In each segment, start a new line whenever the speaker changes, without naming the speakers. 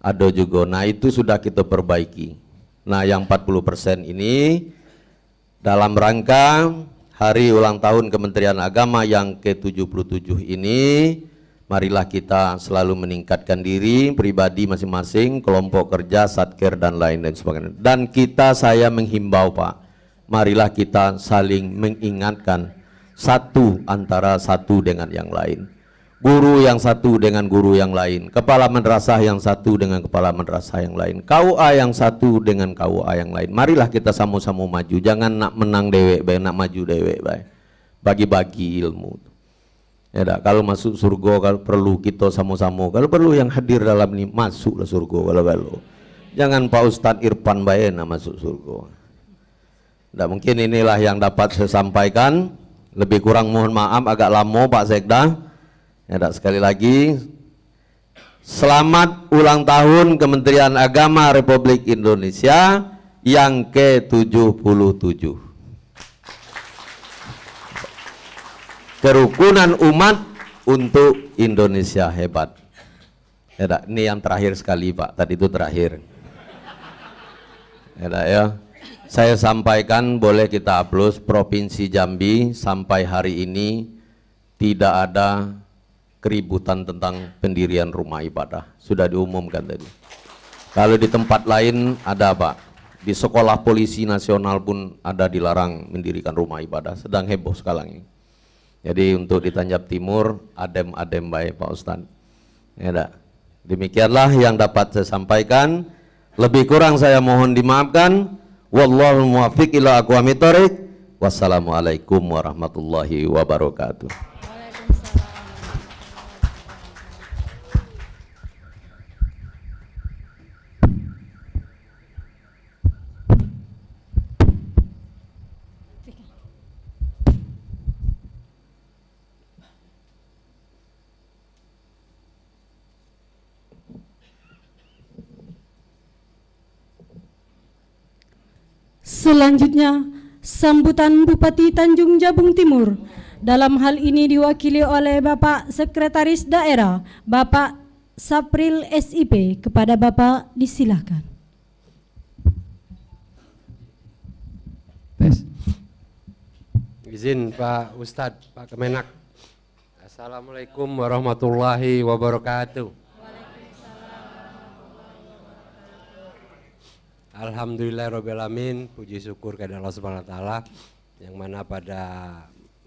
ada juga. Nah itu sudah kita perbaiki. Nah yang 40% ini dalam rangka hari ulang tahun Kementerian Agama yang ke-77 ini, marilah kita selalu meningkatkan diri pribadi masing-masing, kelompok kerja, satker dan lain sebagainya. Dan saya menghimbau Pak, marilah kita saling mengingatkan satu antara satu dengan yang lain. Guru yang satu dengan guru yang lain, kepala madrasah yang satu dengan kepala madrasah yang lain, KUA yang satu dengan KUA yang lain. Marilah kita sama-sama maju, jangan nak menang dewek baik, nak maju dewek baik. Bagi-bagi ilmu. Ya dah, kalau masuk surga kalau perlu kita sama-sama, kalau perlu yang hadir dalam ini masuklah surga kalau. Jangan Pak Ustadz Irfan baik nak masuk surga. Nah, mungkin inilah yang dapat saya sampaikan. Lebih kurang mohon maaf agak lama Pak Sekda. Ya, sekali lagi selamat ulang tahun Kementerian Agama Republik Indonesia yang ke-77. Kerukunan umat untuk Indonesia hebat. Ya, ini yang terakhir sekali Pak, tadi itu terakhir. Ya, saya sampaikan, boleh kita upload, Provinsi Jambi sampai hari ini tidak ada keributan tentang pendirian rumah ibadah, sudah diumumkan tadi. Kalau di tempat lain ada Pak, di sekolah polisi nasional pun ada dilarang mendirikan rumah ibadah, sedang heboh sekarang ini. Jadi untuk di Tanjab Timur adem-adem baik Pak Ustadz. Ya, demikianlah yang dapat saya sampaikan, lebih kurang saya mohon dimaafkan. Wallahul muwaffiq ila aqwamit thoriq. Wassalamualaikum warahmatullahi wabarakatuh.
Selanjutnya, sambutan Bupati Tanjung Jabung Timur. Dalam hal ini diwakili oleh Bapak Sekretaris Daerah, Bapak Sapril SIP. Kepada Bapak disilahkan.
Izin Pak Ustadz, Pak Kemenak. Assalamualaikum warahmatullahi wabarakatuh. Alhamdulillahirrahmanirrahim, puji syukur kepada Allah Subhanahu wa Ta'ala, yang mana pada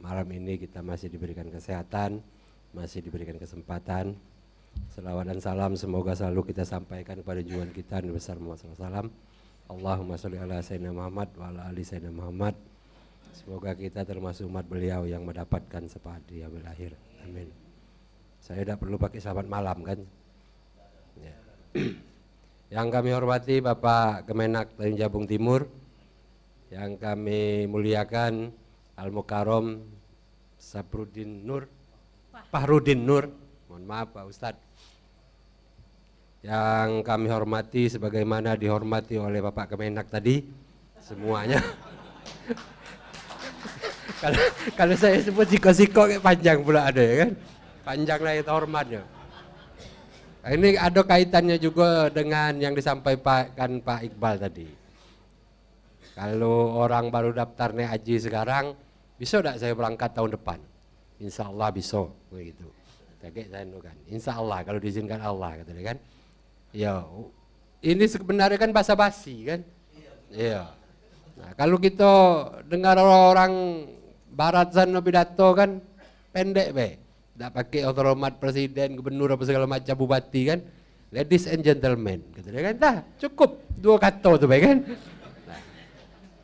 malam ini kita masih diberikan kesehatan, masih diberikan kesempatan. Selawat dan salam semoga selalu kita sampaikan kepada junjungan kita Nabi besar Muhammad SAW. Allahumma sholli ala sayyidina Muhammad wa ala ali sayyidina Muhammad. Semoga kita termasuk umat beliau yang mendapatkan syafaat di yaumil akhir. Amin. Saya tidak perlu pakai selamat malam kan? Ya. Yang kami hormati Bapak Kemenak Tanjung Jabung Timur, yang kami muliakan Al-Mukarram Fahrudin Nur, mohon maaf Pak Ustadz. Yang kami hormati sebagaimana dihormati oleh Bapak Kemenak tadi, semuanya. Kalau saya sebut siko-siko kayak panjang pula ada ya kan? Panjang lah itu hormatnya. Ini ada kaitannya juga dengan yang disampaikan Pak Iqbal tadi. Kalau orang baru daftar naik haji sekarang, bisa tidak saya berangkat tahun depan? Insya Allah bisa, begitu. Kayak saya kan. Insya Allah kalau diizinkan Allah, kata dia kan. Ya, ini sebenarnya kan basa-basi kan. Iya. Nah, kalau kita dengar orang Barat sana pidato kan pendek be. Tidak pakai hormat presiden, gubernur apa segala macam, bupati kan. Ladies and gentlemen, kata dia kan, dah cukup 2 kata tu baik kan. Nah,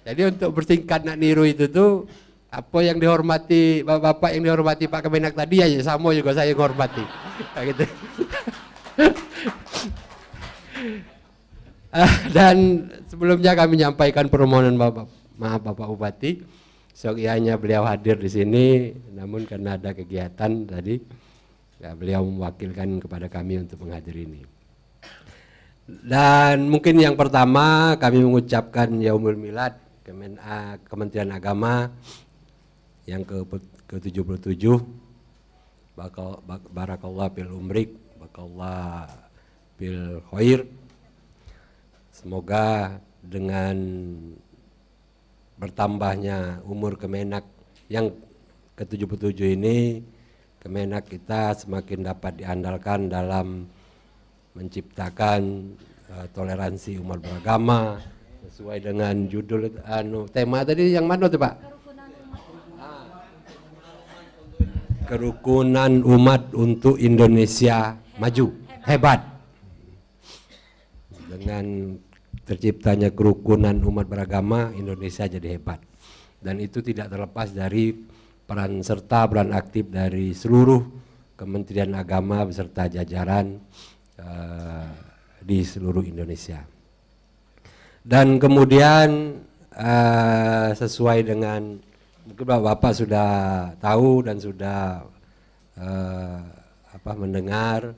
jadi untuk bersingkat nak niru itu tuh, apa yang dihormati bapak-bapak yang dihormati Pak Kemenak tadi aja sama juga saya menghormati. Nah, gitu. Dan sebelumnya kami menyampaikan permohonan maaf Bapak Bupati. Soalnya beliau hadir di sini, namun karena ada kegiatan tadi, ya beliau mewakilkan kepada kami untuk menghadiri ini. Dan mungkin yang pertama kami mengucapkan Yaumul Milad Kementerian Agama yang ke-77. Barakallah fil umrik, barakallah bil khair. Semoga dengan bertambahnya umur Kemenak yang ke-77 ini, Kemenak kita semakin dapat diandalkan dalam menciptakan toleransi umat beragama sesuai dengan judul tema tadi yang mana tuh Pak? Kerukunan umat untuk Indonesia maju, hebat. Dengan terciptanya kerukunan umat beragama, Indonesia jadi hebat. Dan itu tidak terlepas dari peran serta, peran aktif dari seluruh Kementerian Agama beserta jajaran di seluruh Indonesia. Dan kemudian sesuai dengan mungkin Bapak sudah tahu dan sudah mendengar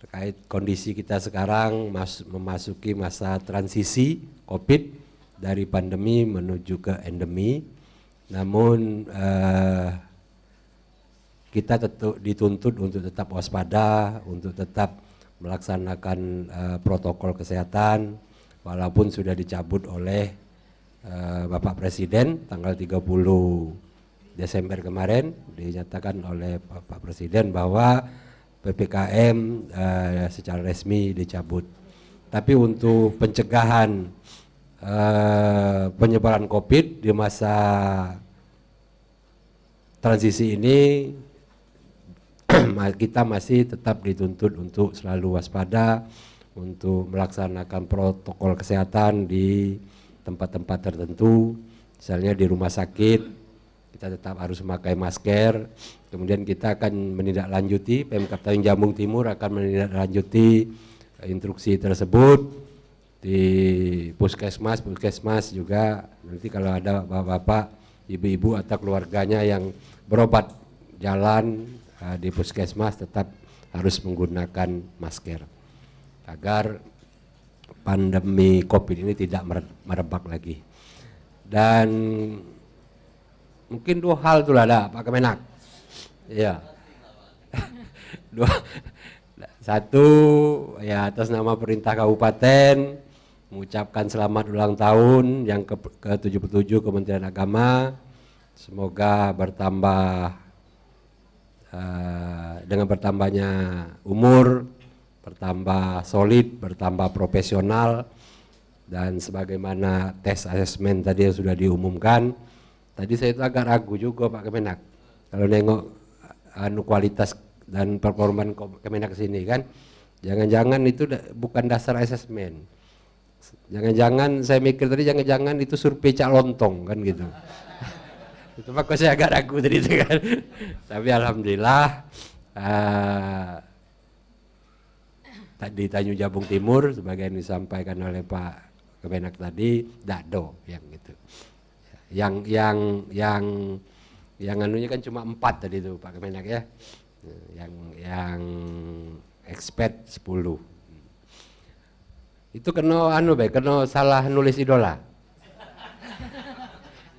terkait kondisi kita sekarang memasuki masa transisi COVID dari pandemi menuju ke endemi. Namun kita dituntut untuk tetap waspada, untuk tetap melaksanakan protokol kesehatan walaupun sudah dicabut oleh Bapak Presiden tanggal 30 Desember kemarin dinyatakan oleh Bapak Presiden bahwa PPKM secara resmi dicabut. Tapi untuk pencegahan penyebaran COVID di masa transisi ini kita masih tetap dituntut untuk selalu waspada, untuk melaksanakan protokol kesehatan di tempat-tempat tertentu, misalnya di rumah sakit kita tetap harus memakai masker. Kemudian kita akan menindaklanjuti, Pemkab Tanjung Jabung Timur akan menindaklanjuti instruksi tersebut di puskesmas juga. Nanti kalau ada bapak-bapak, ibu-ibu atau keluarganya yang berobat jalan di puskesmas tetap harus menggunakan masker agar pandemi COVID ini tidak merebak lagi. Dan mungkin 2 hal itu ada Pak Kemenak. Ya. 2. Satu, ya atas nama perintah kabupaten mengucapkan selamat ulang tahun yang ke-77 Kementerian Agama. Semoga bertambah dengan bertambahnya umur, bertambah solid, bertambah profesional, dan sebagaimana tes asesmen tadi yang sudah diumumkan. Tadi saya itu agak ragu juga Pak Kemenak kalau nengok kualitas dan performan Kemenak sini kan, jangan-jangan itu bukan dasar asesmen, jangan-jangan saya mikir tadi jangan-jangan itu survei Cak Lontong kan gitu. Itu maka saya agak ragu tadi itu kan. Tapi alhamdulillah tadi Tanjung Jabung Timur sebagai yang disampaikan oleh Pak Kemenak tadi dado yang gitu. Yang anunya kan cuma 4 tadi itu Pak Kemenak ya. Yang expert 10. Itu kena kena salah nulis idola.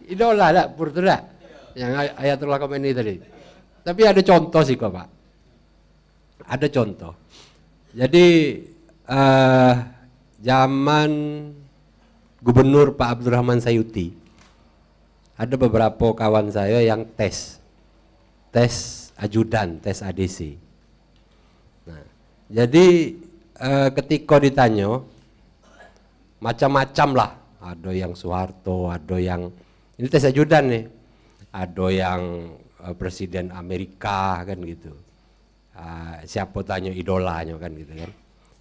Idola tak pur tu tak? Yang Ayatullah Khomeini tadi. Tapi ada contoh sih kok Pak. Ada contoh. Jadi zaman Gubernur Pak Abdurrahman Sayuti, ada beberapa kawan saya yang tes ajudan, tes ADC. Nah, jadi ketika ditanya macam-macam lah, ada yang Soeharto, ada yang ini tes ajudan nih, ada yang Presiden Amerika kan gitu. Siapa tanya idolanya kan gitu kan.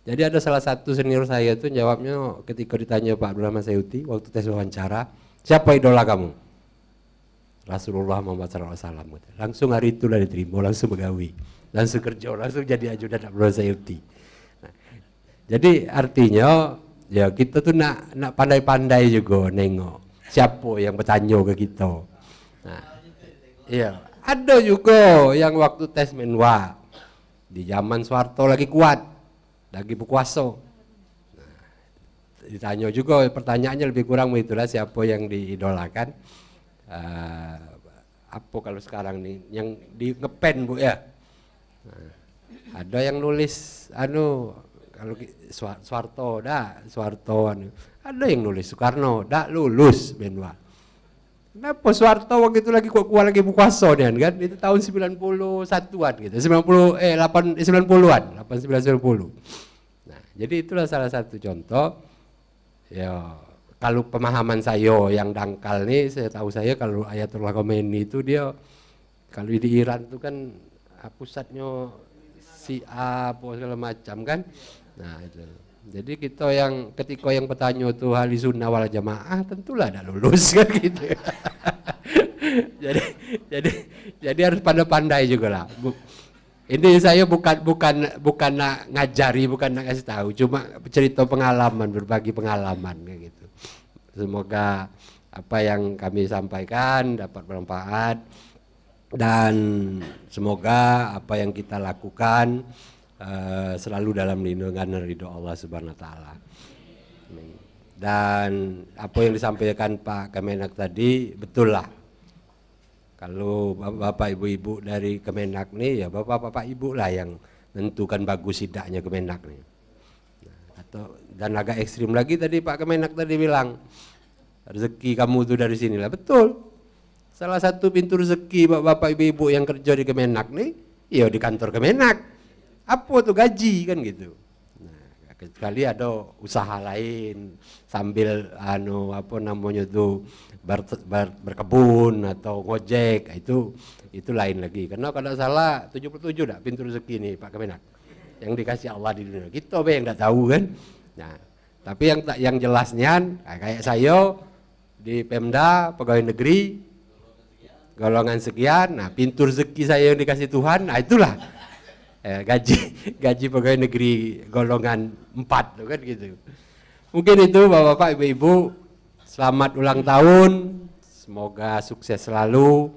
Jadi ada salah satu senior saya itu jawabnya ketika ditanya Pak Abdurrahman Sayuti waktu tes wawancara, siapa idola kamu? Rasulullah Muhammad SAW. Langsung hari itu lah diterima, langsung begawi, langsung kerja, langsung jadi ajudan Abdurrahman Sayuti. Nah, jadi artinya ya kita tuh nak pandai-pandai juga nengok siapa yang bertanya ke kita. Nah, iya, ada juga yang waktu tes menwa di zaman Soeharto lagi kuat, lagi berkuasa. Nah, ditanya juga pertanyaannya lebih kurang begitulah, siapa yang diidolakan. Apa kalau sekarang nih yang di ngepen Bu ya. Nah, ada yang nulis kalau Soeharto ada yang nulis Soekarno dak lulus benwa. Kenapa Soeharto waktu itu lagi kuat lagi berkuasa kan? Itu tahun 91-an gitu. 90-an, 8990. Nah, jadi itulah salah satu contoh ya. Kalau pemahaman saya yang dangkal nih, saya tahu kalau Ayatullah Khomeini itu dia kalau di Iran itu kan pusatnya Syiah segala macam kan. Nah itu. Jadi kita yang ketika yang bertanya itu ahli sunnah wal jamaah tentulah tidak lulus kan gitu. jadi harus pandai juga lah. Ini saya bukan nak ngajari, bukan nak kasih tahu, cuma cerita pengalaman, berbagi pengalaman kayak gitu. Semoga apa yang kami sampaikan dapat bermanfaat dan semoga apa yang kita lakukan selalu dalam lindungan dan ridho Allah Subhanahu wa taala. Dan apa yang disampaikan Pak Kemenak tadi betul lah. Kalau Bapak Ibu-ibu dari Kemenak nih ya Bapak Ibu lah yang menentukan bagus tidaknya Kemenak nih. Dan agak ekstrim lagi tadi Pak Kemenak tadi bilang rezeki kamu tuh dari sinilah. Betul. Salah satu pintu rezeki Bapak Ibu yang kerja di Kemenak nih ya di kantor Kemenak. Apa tuh gaji kan gitu. Nah, kecuali ada usaha lain sambil berkebun atau ngojek itu lain lagi. Karena kalau salah 77 dah pintu rezeki nih Pak Kemenak yang dikasih Allah di dunia. Kita yang enggak tahu kan. Nah, tapi yang jelasnya kayak saya di Pemda pegawai negeri golongan sekian. Nah, pintu rezeki saya yang dikasih Tuhan, nah itulah gaji pegawai negeri golongan 4 kan gitu. Mungkin itu Bapak-bapak, Ibu-ibu, selamat ulang tahun. Semoga sukses selalu,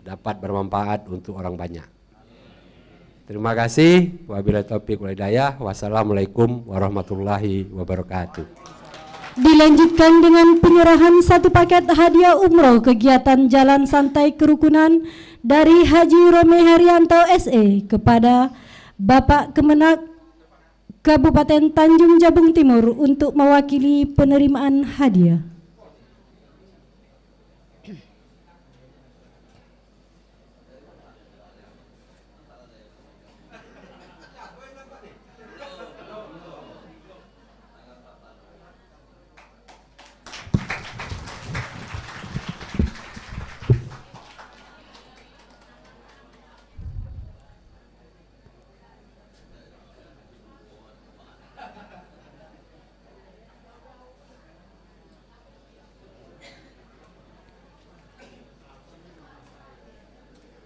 dapat bermanfaat untuk orang banyak. Terima kasih. Wabillahi taufiq wal hidayah. Wassalamualaikum warahmatullahi wabarakatuh.
Dilanjutkan dengan penyerahan satu paket hadiah umroh kegiatan Jalan Santai Kerukunan dari Haji Romi Haryanto SE kepada Bapak Kemenak Kabupaten Tanjung Jabung Timur untuk mewakili penerimaan hadiah.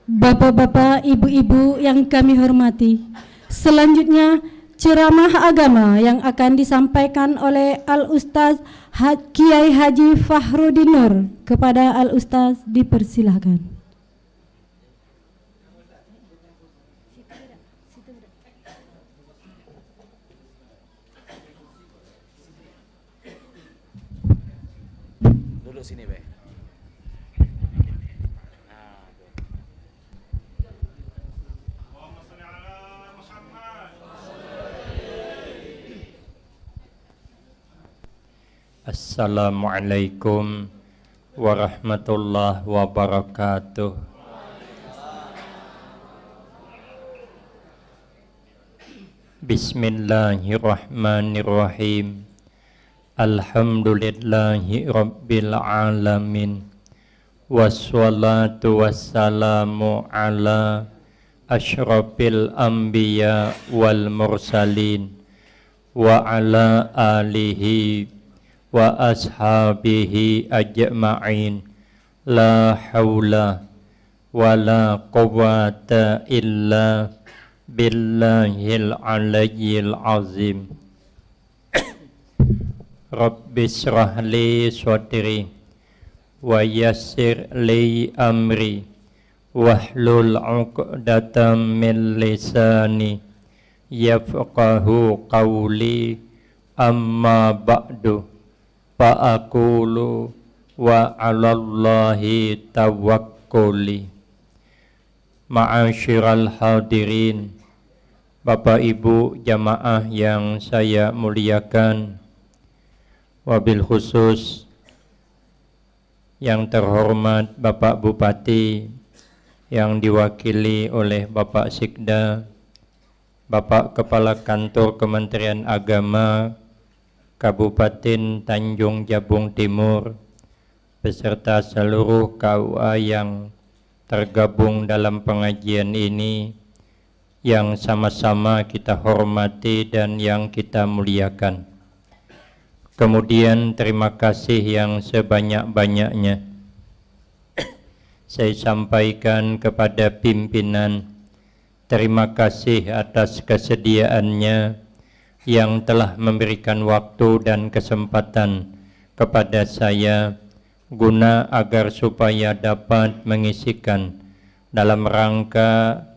Bapak-bapak, ibu-ibu yang kami hormati, selanjutnya ceramah agama yang akan disampaikan oleh Al-Ustaz Kiai Haji Fahrudin Nur. Kepada Al-Ustaz dipersilahkan.
Duduk sini, Be.
Assalamualaikum warahmatullahi wabarakatuh. Bismillahirrahmanirrahim. Alhamdulillahi rabbil alamin. Wassalatu wassalamu ala asyrafil anbiya wal mursalin wa ala alihi wa ashabihi ajma'in. La hawla wa la quwwata illa billahil aliyyil azim. Rabbi shrah li sadri wa yassir li amri wahlul 'uqdatam min lisani yafqahu qawli. Amma ba'du fa'akulu wa 'alallahi tawakkuli. Ma'asyiral hadirin Bapak Ibu jamaah yang saya muliakan, wabil khusus yang terhormat Bapak Bupati yang diwakili oleh Bapak Sikda, Bapak Kepala Kantor Kementerian Agama Kabupaten Tanjung Jabung Timur, beserta seluruh KUA yang tergabung dalam pengajian ini, yang sama-sama kita hormati dan yang kita muliakan. Kemudian terima kasih yang sebanyak-banyaknya saya sampaikan kepada pimpinan. Terima kasih atas kesediaannya yang telah memberikan waktu dan kesempatan kepada saya guna agar supaya dapat mengisikan dalam rangka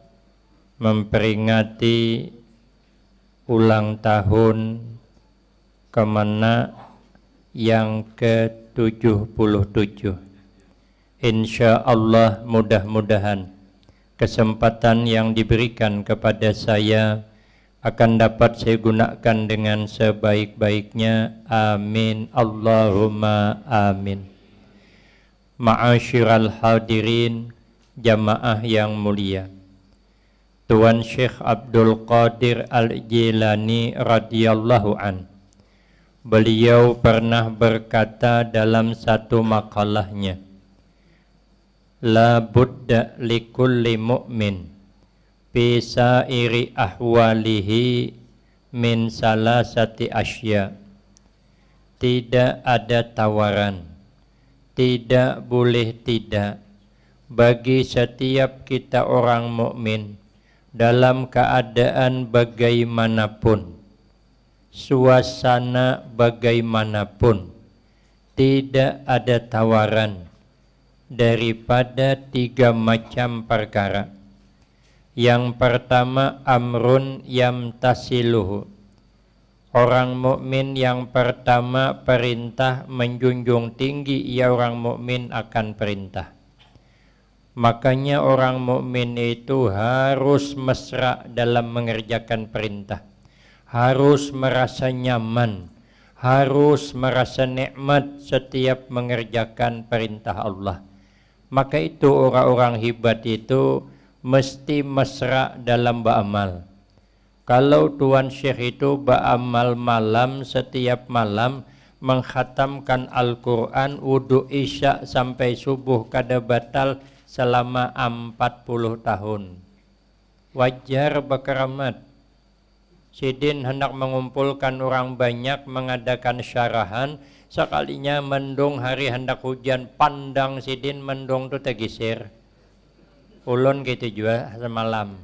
memperingati ulang tahun Kemenak yang ke-77. Insya Allah mudah-mudahan kesempatan yang diberikan kepada saya akan dapat saya gunakan dengan sebaik-baiknya. Amin. Allahumma amin. Ma'asyiral hadirin, jamaah yang mulia. Tuan Syekh Abdul Qadir Al-Jilani radhiyallahu an, beliau pernah berkata dalam satu makalahnya, la budda likulli mu'min fi sairi ahwalihi min salasati asya. Tidak ada tawaran, tidak boleh tidak bagi setiap kita orang mukmin dalam keadaan bagaimanapun, suasana bagaimanapun, tidak ada tawaran daripada 3 macam perkara. Yang pertama, amrun yamtasiluhu. Orang mukmin yang pertama perintah menjunjung tinggi, ia orang mukmin akan perintah. Makanya orang mukmin itu harus mesra dalam mengerjakan perintah, harus merasa nyaman, harus merasa nikmat setiap mengerjakan perintah Allah. Maka itu orang-orang hebat itu mesti mesra dalam beramal. Kalau Tuan Syekh itu beramal malam, setiap malam mengkhatamkan Al-Quran, wudu isya sampai subuh kada batal selama 40 tahun. Wajar berkeramat. Sidin hendak mengumpulkan orang banyak, mengadakan syarahan. Sekalinya mendung, hari hendak hujan, pandang Sidin mendung tu tergeser. Ulun gitu juga semalam.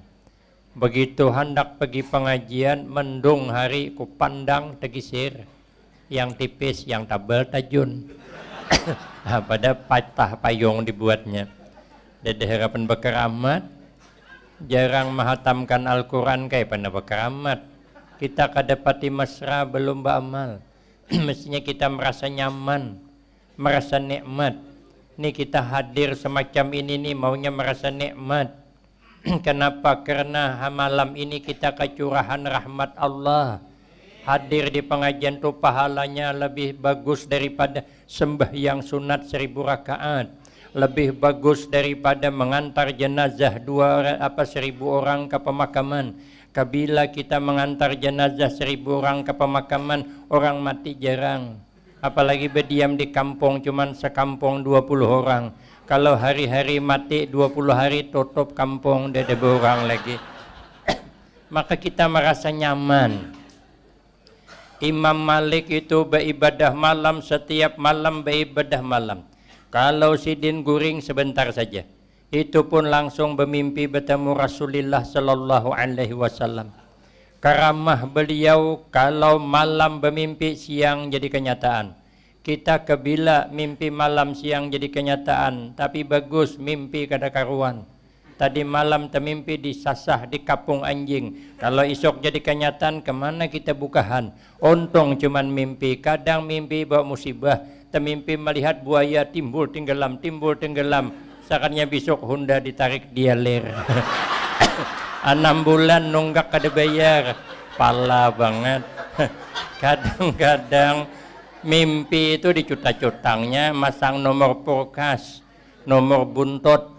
Begitu hendak pergi pengajian, mendung hari ku pandang tergeser. Yang tipis, yang tabel tajun. Pada patah payung dibuatnya. Dari harapan berkeramat, jarang menghatamkan Al-Quran kayak pada berkeramat. Kita kadapati mesra belum beramal. Mestinya kita merasa nyaman, merasa nikmat. Ini kita hadir semacam ini nih maunya merasa nikmat. Kenapa? Karena malam ini kita kecurahan rahmat Allah. Hadir di pengajian itu pahalanya lebih bagus daripada sembahyang sunat 1000 rakaat. Lebih bagus daripada mengantar jenazah 1000 orang ke pemakaman. Kabila kita mengantar jenazah 1000 orang ke pemakaman, orang mati jarang. Apalagi berdiam di kampung cuman sekampung 20 orang. Kalau hari-hari mati 20 hari tutup kampung, ada orang lagi. Maka kita merasa nyaman. Imam Malik itu beribadah malam, setiap malam beribadah malam. Kalau Sidin guring sebentar saja, itu pun langsung bermimpi bertemu Rasulullah sallallahu alaihi wasallam. Karamah beliau kalau malam bermimpi, siang jadi kenyataan. Kita kebila mimpi malam siang jadi kenyataan, tapi bagus mimpi kada karuan. Tadi malam termimpi disasah di kapung anjing. Kalau esok jadi kenyataan, kemana kita bukahan? Untung cuman mimpi. Kadang mimpi bawa musibah. Termimpi melihat buaya timbul tenggelam. Seakannya besok Honda ditarik dia ler. 6 bulan nunggak kada bayar, pala banget. Kadang-kadang mimpi itu dicuta-cutangnya masang nomor purkas, nomor buntut,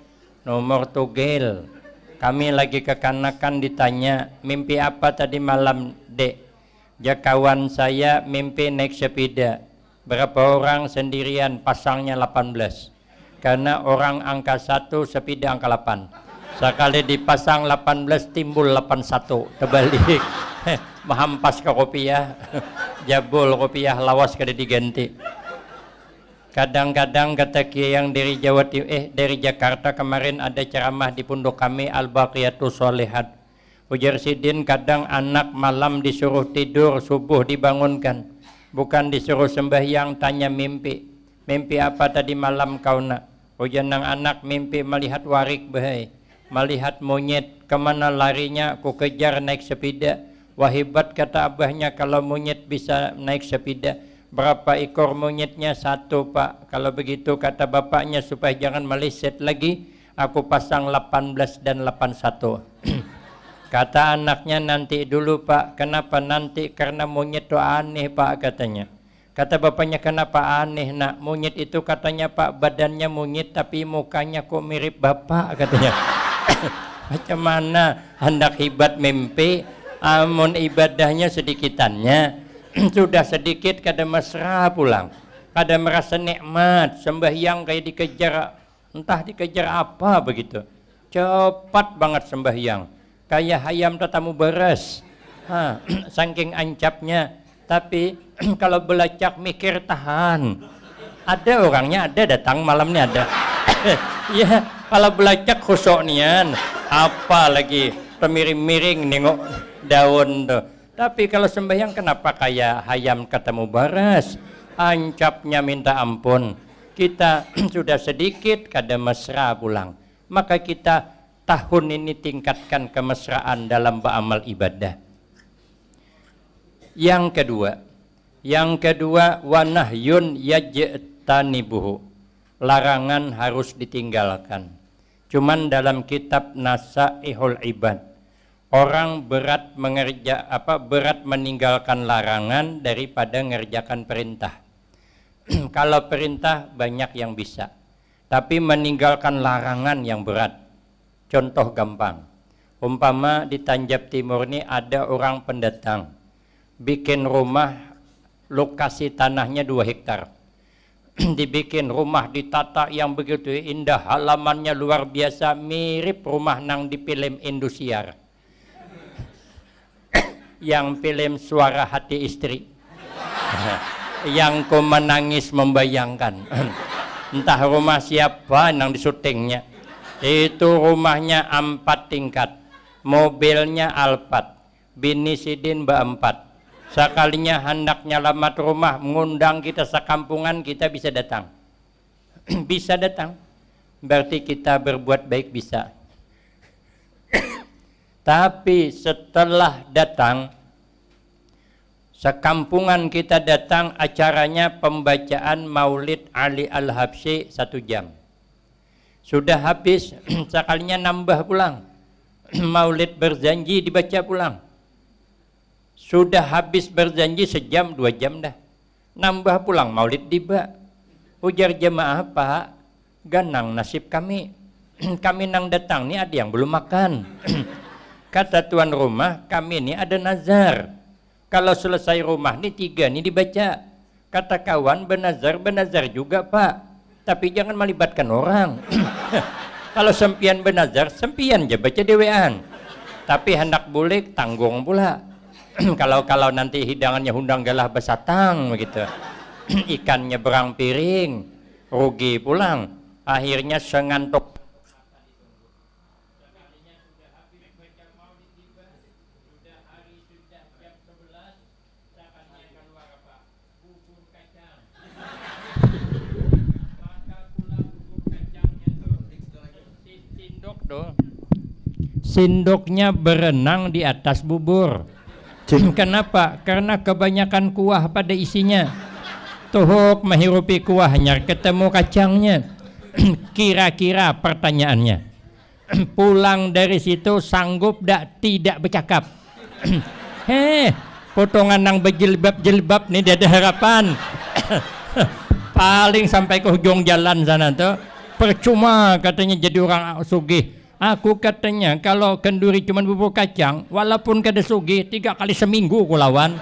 nomor togel. Kami lagi kekanakan ditanya, mimpi apa tadi malam, Dek? Ya kawan saya mimpi naik sepeda. Berapa orang? Sendirian, pasangnya 18. Karena orang angka 1, sepeda angka 8. Sekali dipasang 18 timbul 81, terbalik. Mahampas ke rupiah, jabul rupiah lawas kada diganti. Kadang-kadang kata kiai yang dari dari Jakarta kemarin ada ceramah di pondok kami Al-Baqiyatus Sholihat. Ujar Sidin, kadang anak malam disuruh tidur, subuh dibangunkan. Bukan disuruh sembahyang, tanya mimpi. Mimpi apa tadi malam kau nak? Ujar nang anak mimpi melihat warik bahai, melihat monyet, kemana larinya, ku kejar naik sepeda. Wahibat kata abahnya kalau monyet bisa naik sepeda. Berapa ekor monyetnya? 1 Pak. Kalau begitu kata bapaknya supaya jangan meleset lagi, aku pasang 18 dan 81. Kata anaknya nanti dulu Pak. Kenapa nanti? Karena monyet itu aneh Pak katanya. Kata bapaknya kenapa aneh nak? Monyet itu katanya Pak badannya monyet tapi mukanya kok mirip bapak katanya. Macam mana hendak hibat mimpi, amun ibadahnya sedikitannya. Sudah sedikit kada mesra pulang, kada merasa nikmat, sembahyang kayak dikejar, entah dikejar apa begitu. Cepat banget sembahyang, kayak hayam tatamu beres, saking ancapnya. Tapi kalau belacak mikir tahan. Ada orangnya, ada datang malamnya ada. Ya kalau belacak khusuk nian, apa lagi pemiring-miring nengok daun tuh. Tapi kalau sembahyang kenapa kayak hayam ketemu baras, ancapnya minta ampun. Kita sudah sedikit kada mesra pulang. Maka kita tahun ini tingkatkan kemesraan dalam beramal ibadah. Yang kedua wanahyun yajtanibuhu. Larangan harus ditinggalkan. Cuman dalam kitab Nasaihul Ibad, orang berat meninggalkan larangan daripada mengerjakan perintah. Kalau perintah banyak yang bisa, tapi meninggalkan larangan yang berat. Contoh gampang, umpama di Tanjab Timur ini ada orang pendatang, bikin rumah, lokasi tanahnya 2 hektar. Dibikin rumah ditata yang begitu indah, halamannya luar biasa, mirip rumah nang di film Indosiar. Yang film Suara Hati Istri. Yang ku menangis membayangkan. Entah rumah siapa yang disyutingnya. Itu rumahnya 4 tingkat, mobilnya Alphard, bini Sidin Mbak 4. Sekalinya hendak nyelamat rumah, mengundang kita sekampungan, kita bisa datang. Bisa datang. Berarti kita berbuat baik bisa. Tapi setelah datang, sekampungan kita datang, acaranya pembacaan Maulid Ali Al-Habsyi 1 jam. Sudah habis, sekalinya nambah pulang. Maulid berjanji dibaca pulang. Sudah habis berjanji 1 jam 2 jam dah. Nambah pulang Maulid tiba. Ujar jemaah, Pak, ganang nasib kami. Kami nang datang nih ada yang belum makan. Kata tuan rumah, kami ini ada nazar. Kalau selesai rumah nih 3 nih dibaca. Kata kawan, benazar juga Pak. Tapi jangan melibatkan orang. Kalau sempian benazar, sempian aja baca dewean. Tapi hendak bulik, tanggung pula. Kalau nanti hidangannya hundang galah besatang begitu. Ikannya berang piring, rugi pulang. Akhirnya sengantuk. Sendoknya berenang di atas bubur. Kenapa? Karena kebanyakan kuah pada isinya. Tuhuk menghirupi kuahnya, ketemu kacangnya. Kira-kira pertanyaannya, Pulang dari situ sanggup tidak bercakap. Potongan nang berjilbab nih dia ada harapan. Paling sampai ke ujung jalan sana tuh percuma katanya jadi orang sugih. Aku katanya kalau kenduri cuma bubur kacang, walaupun kada sugih 3 kali seminggu ku lawan.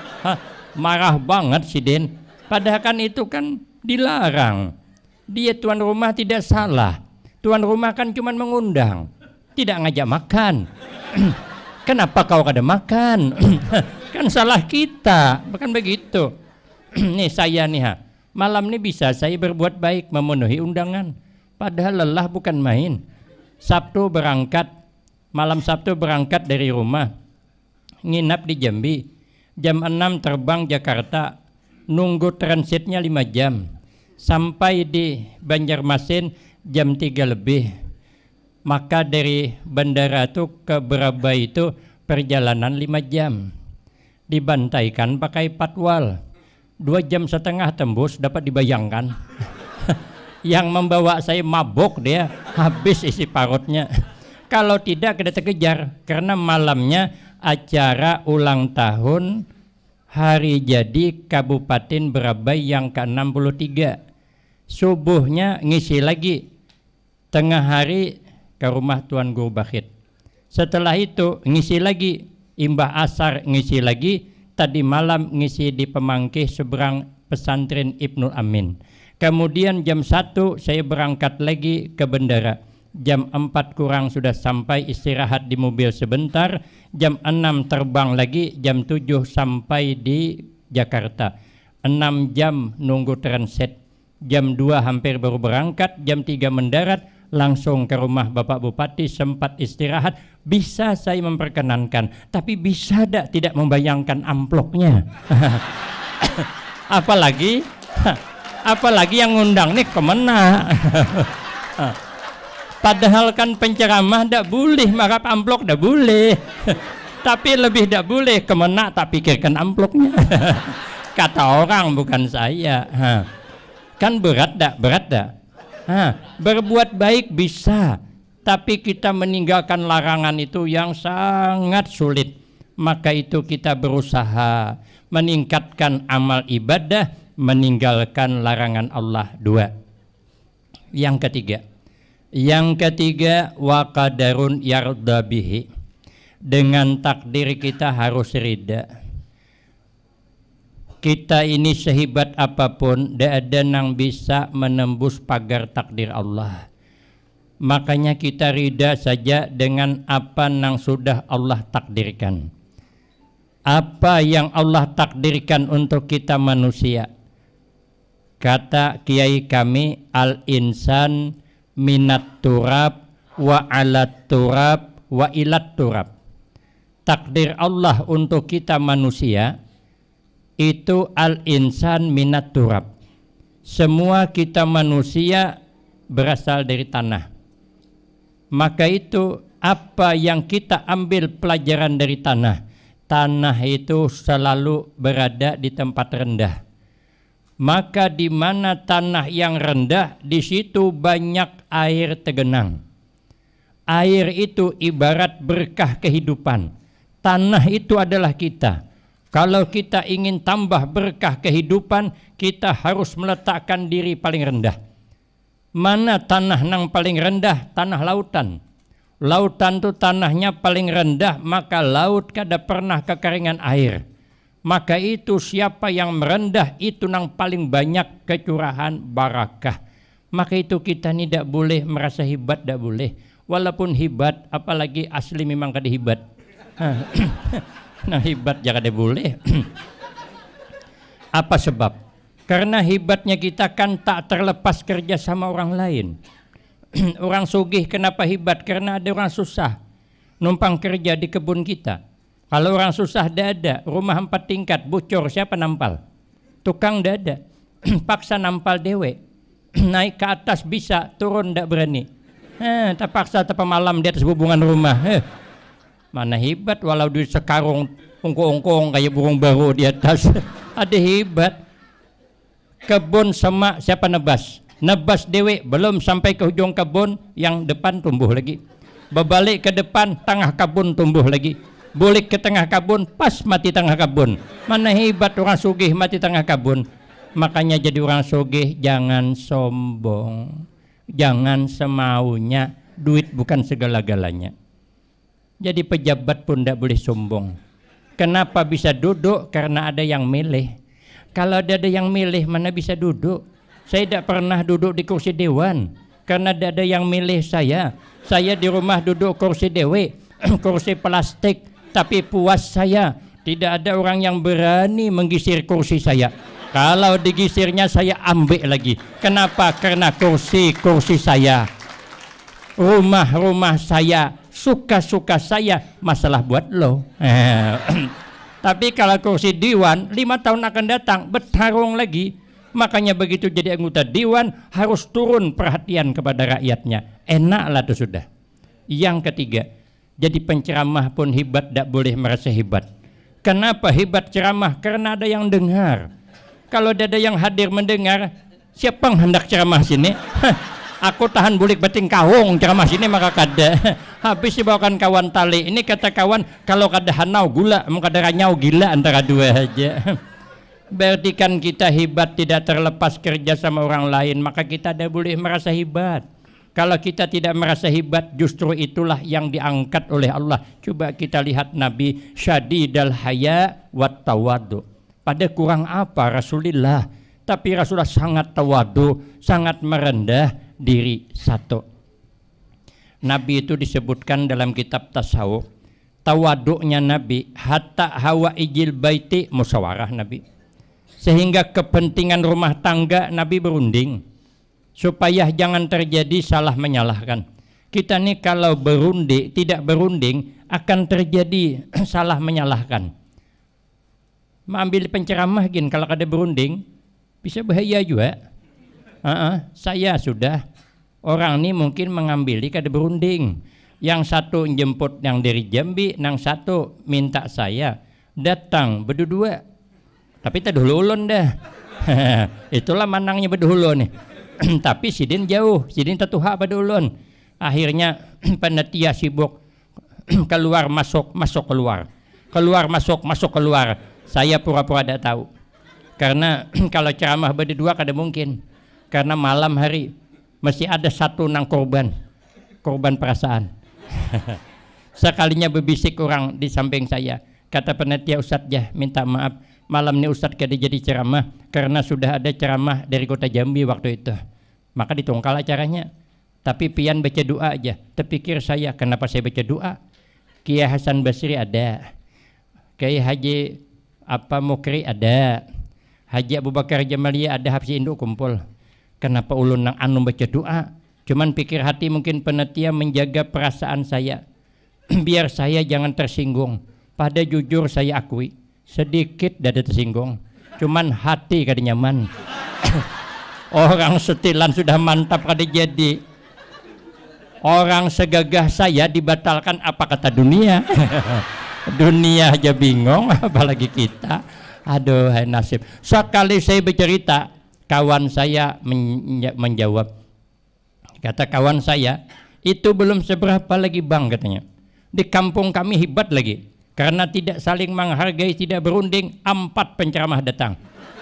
Marah banget si Den. Padahal kan itu kan dilarang. Dia tuan rumah tidak salah. Tuan rumah kan cuma mengundang, tidak ngajak makan. Kenapa kau kada makan? Kan salah kita, bukan begitu. Nih saya nih malam ini bisa saya berbuat baik memenuhi undangan. Padahal lelah bukan main. Sabtu berangkat, malam Sabtu berangkat dari rumah, nginap di Jambi. Jam 6 terbang Jakarta, nunggu transitnya 5 jam. Sampai di Banjarmasin jam 3 lebih. Maka dari bandara itu ke Berabai itu perjalanan 5 jam. Dibantaikan pakai patwal. 2,5 jam tembus, dapat dibayangkan. Yang membawa saya mabuk dia, habis isi parutnya. Kalau tidak kita terkejar, karena malamnya acara ulang tahun hari jadi Kabupaten Berabai yang ke-63. Subuhnya ngisi lagi, tengah hari ke rumah Tuan Guru Bakhit. Setelah itu ngisi lagi, imbah asar ngisi lagi, tadi malam ngisi di Pemangkih seberang pesantren Ibnul Amin. Kemudian jam 1 saya berangkat lagi ke bandara. Jam 4 kurang sudah sampai, istirahat di mobil sebentar. Jam 6 terbang lagi, jam 7 sampai di Jakarta. 6 jam nunggu transit. Jam 2 hampir baru berangkat, jam 3 mendarat, langsung ke rumah Bapak Bupati, sempat istirahat. Bisa saya memperkenankan, tapi bisa tidak membayangkan amplopnya. apalagi yang ngundang nih kemana. Padahal kan penceramah tidak boleh marap amplop, tidak boleh. Tapi lebih tidak boleh kemana tak pikirkan amplopnya. Kata orang, bukan saya. Kan berat dak? Berbuat baik bisa, tapi kita meninggalkan larangan itu yang sangat sulit. Maka itu kita berusaha meningkatkan amal ibadah, meninggalkan larangan Allah. 2. Yang ketiga wa qadarun yarda bihi. Dengan takdir kita harus ridha. Kita ini sehebat apapun, tidak ada yang bisa menembus pagar takdir Allah. Makanya kita ridha saja dengan apa yang sudah Allah takdirkan. Apa yang Allah takdirkan untuk kita manusia. Kata kiai kami, al-insan minat turab wa alat turab wa ilat turab. Takdir Allah untuk kita manusia itu al-insan minat turab. Semua kita manusia berasal dari tanah. Maka itu apa yang kita ambil pelajaran dari tanah. Tanah itu selalu berada di tempat rendah. Maka di mana tanah yang rendah, di situ banyak air tergenang. Air itu ibarat berkah kehidupan. Tanah itu adalah kita. Kalau kita ingin tambah berkah kehidupan, kita harus meletakkan diri paling rendah. Mana tanah yang paling rendah? Tanah lautan. Lautan itu tanahnya paling rendah, maka laut kada pernah kekeringan air. Maka itu siapa yang merendah, itu yang paling banyak kecurahan barakah. Maka itu kita tidak boleh merasa hebat, tidak boleh. Walaupun hebat, apalagi asli memang kada hebat. Nah hebat jangan boleh. Apa sebab? Karena hebatnya kita kan tak terlepas kerja sama orang lain. Orang sugih kenapa hebat? Karena ada orang susah numpang kerja di kebun kita. Kalau orang susah ada, rumah 4 tingkat bocor, siapa nampal? Tukang ada. Paksa nampal dewe. Naik ke atas bisa, turun tidak berani. Terpaksa malam di atas hubungan rumah. Mana hebat, walau di sekarung ongkong-ongkong kayak burung baru di atas. Ada hebat. Kebun semak siapa nebas? Nebas dewe, belum sampai ke ujung kebun, yang depan tumbuh lagi. Berbalik ke depan, tengah kabun tumbuh lagi. Balik ke tengah kabun, pas mati tengah kabun. Mana hebat orang sugih mati tengah kabun. Makanya jadi orang sugih jangan sombong, jangan semaunya. Duit bukan segala-galanya. Jadi pejabat pun tidak boleh sombong. Kenapa bisa duduk? Karena ada yang milih. Kalau ada yang milih, mana bisa duduk? Saya tidak pernah duduk di kursi dewan karena tidak ada yang milih saya. Saya di rumah duduk kursi dewe, kursi plastik, tapi puas saya. Tidak ada orang yang berani menggisir kursi saya. Kalau digisirnya saya ambil lagi. Kenapa? Karena kursi saya. Rumah saya, suka-suka saya, masalah buat lo. Tapi kalau kursi dewan 5 tahun akan datang bertarung lagi. Makanya begitu jadi anggota dewan harus turun perhatian kepada rakyatnya. Enaklah itu sudah. Yang ketiga, jadi penceramah pun hebat, tidak boleh merasa hebat. Kenapa hebat ceramah? Karena ada yang dengar. Kalau ada yang hadir mendengar, siapa yang hendak ceramah sini? Aku tahan bulik bating kawung ceramah sini maka kada. Habis dibawakan kawan tali. Ini kata kawan, kalau kada hanau gula, mau kada ranyau gila antara dua aja. Berarti kan kita hebat tidak terlepas kerja sama orang lain, maka kita tidak boleh merasa hebat. Kalau kita tidak merasa hebat, justru itulah yang diangkat oleh Allah. Coba kita lihat Nabi syadidal haya wat tawadu. Pada kurang apa Rasulullah? Tapi Rasulullah sangat tawadu, sangat merendah diri. Satu, Nabi itu disebutkan dalam kitab tasawuf, tawaduknya Nabi hatta hawa ijil baiti musyawarah Nabi. Sehingga kepentingan rumah tangga Nabi berunding supaya jangan terjadi salah menyalahkan. Kita nih kalau berunding, tidak berunding akan terjadi salah menyalahkan. Mengambil penceramah gin kalau ada berunding bisa bahaya juga. Saya sudah orang ini mungkin mengambil kada berunding. Yang satu jemput yang dari Jambi, yang satu minta saya datang berdua. Tapi tak dulu ulun dah. Itulah manangnya berdulu nih. Tapi sidin jauh, sidin tatuha pada ulun. Akhirnya panitia sibuk keluar masuk keluar. Keluar masuk keluar. Saya pura-pura tidak tahu. Karena kalau ceramah berdua kada mungkin. Karena malam hari mesti ada satu nang korban perasaan. Sekalinya berbisik orang di samping saya. Kata panitia, Ustadz jah minta maaf. Malam ini Ustadz kada jadi ceramah karena sudah ada ceramah dari kota Jambi waktu itu. Maka ditongkal acaranya. Tapi pian baca doa aja. Terpikir saya, kenapa saya baca doa? Kiai Hasan Basri ada. Kiai Haji Mukri ada. Haji Abu Bakar Jamalia ada, Habsi Induk kumpul. Kenapa ulun nang anu baca doa? Cuman pikir hati mungkin panitia menjaga perasaan saya. Biar saya jangan tersinggung. Pada jujur saya akui. Sedikit dada tersinggung, cuman hati kada nyaman. Orang setilan sudah mantap kada jadi. Orang segagah saya dibatalkan apa kata dunia. Dunia aja bingung, apalagi kita. Aduh, hai nasib. Sekali saya bercerita, kawan saya menjawab. Kata kawan saya, itu belum seberapa lagi bang katanya. Di kampung kami hebat lagi. Karena tidak saling menghargai, tidak berunding, 4 penceramah datang.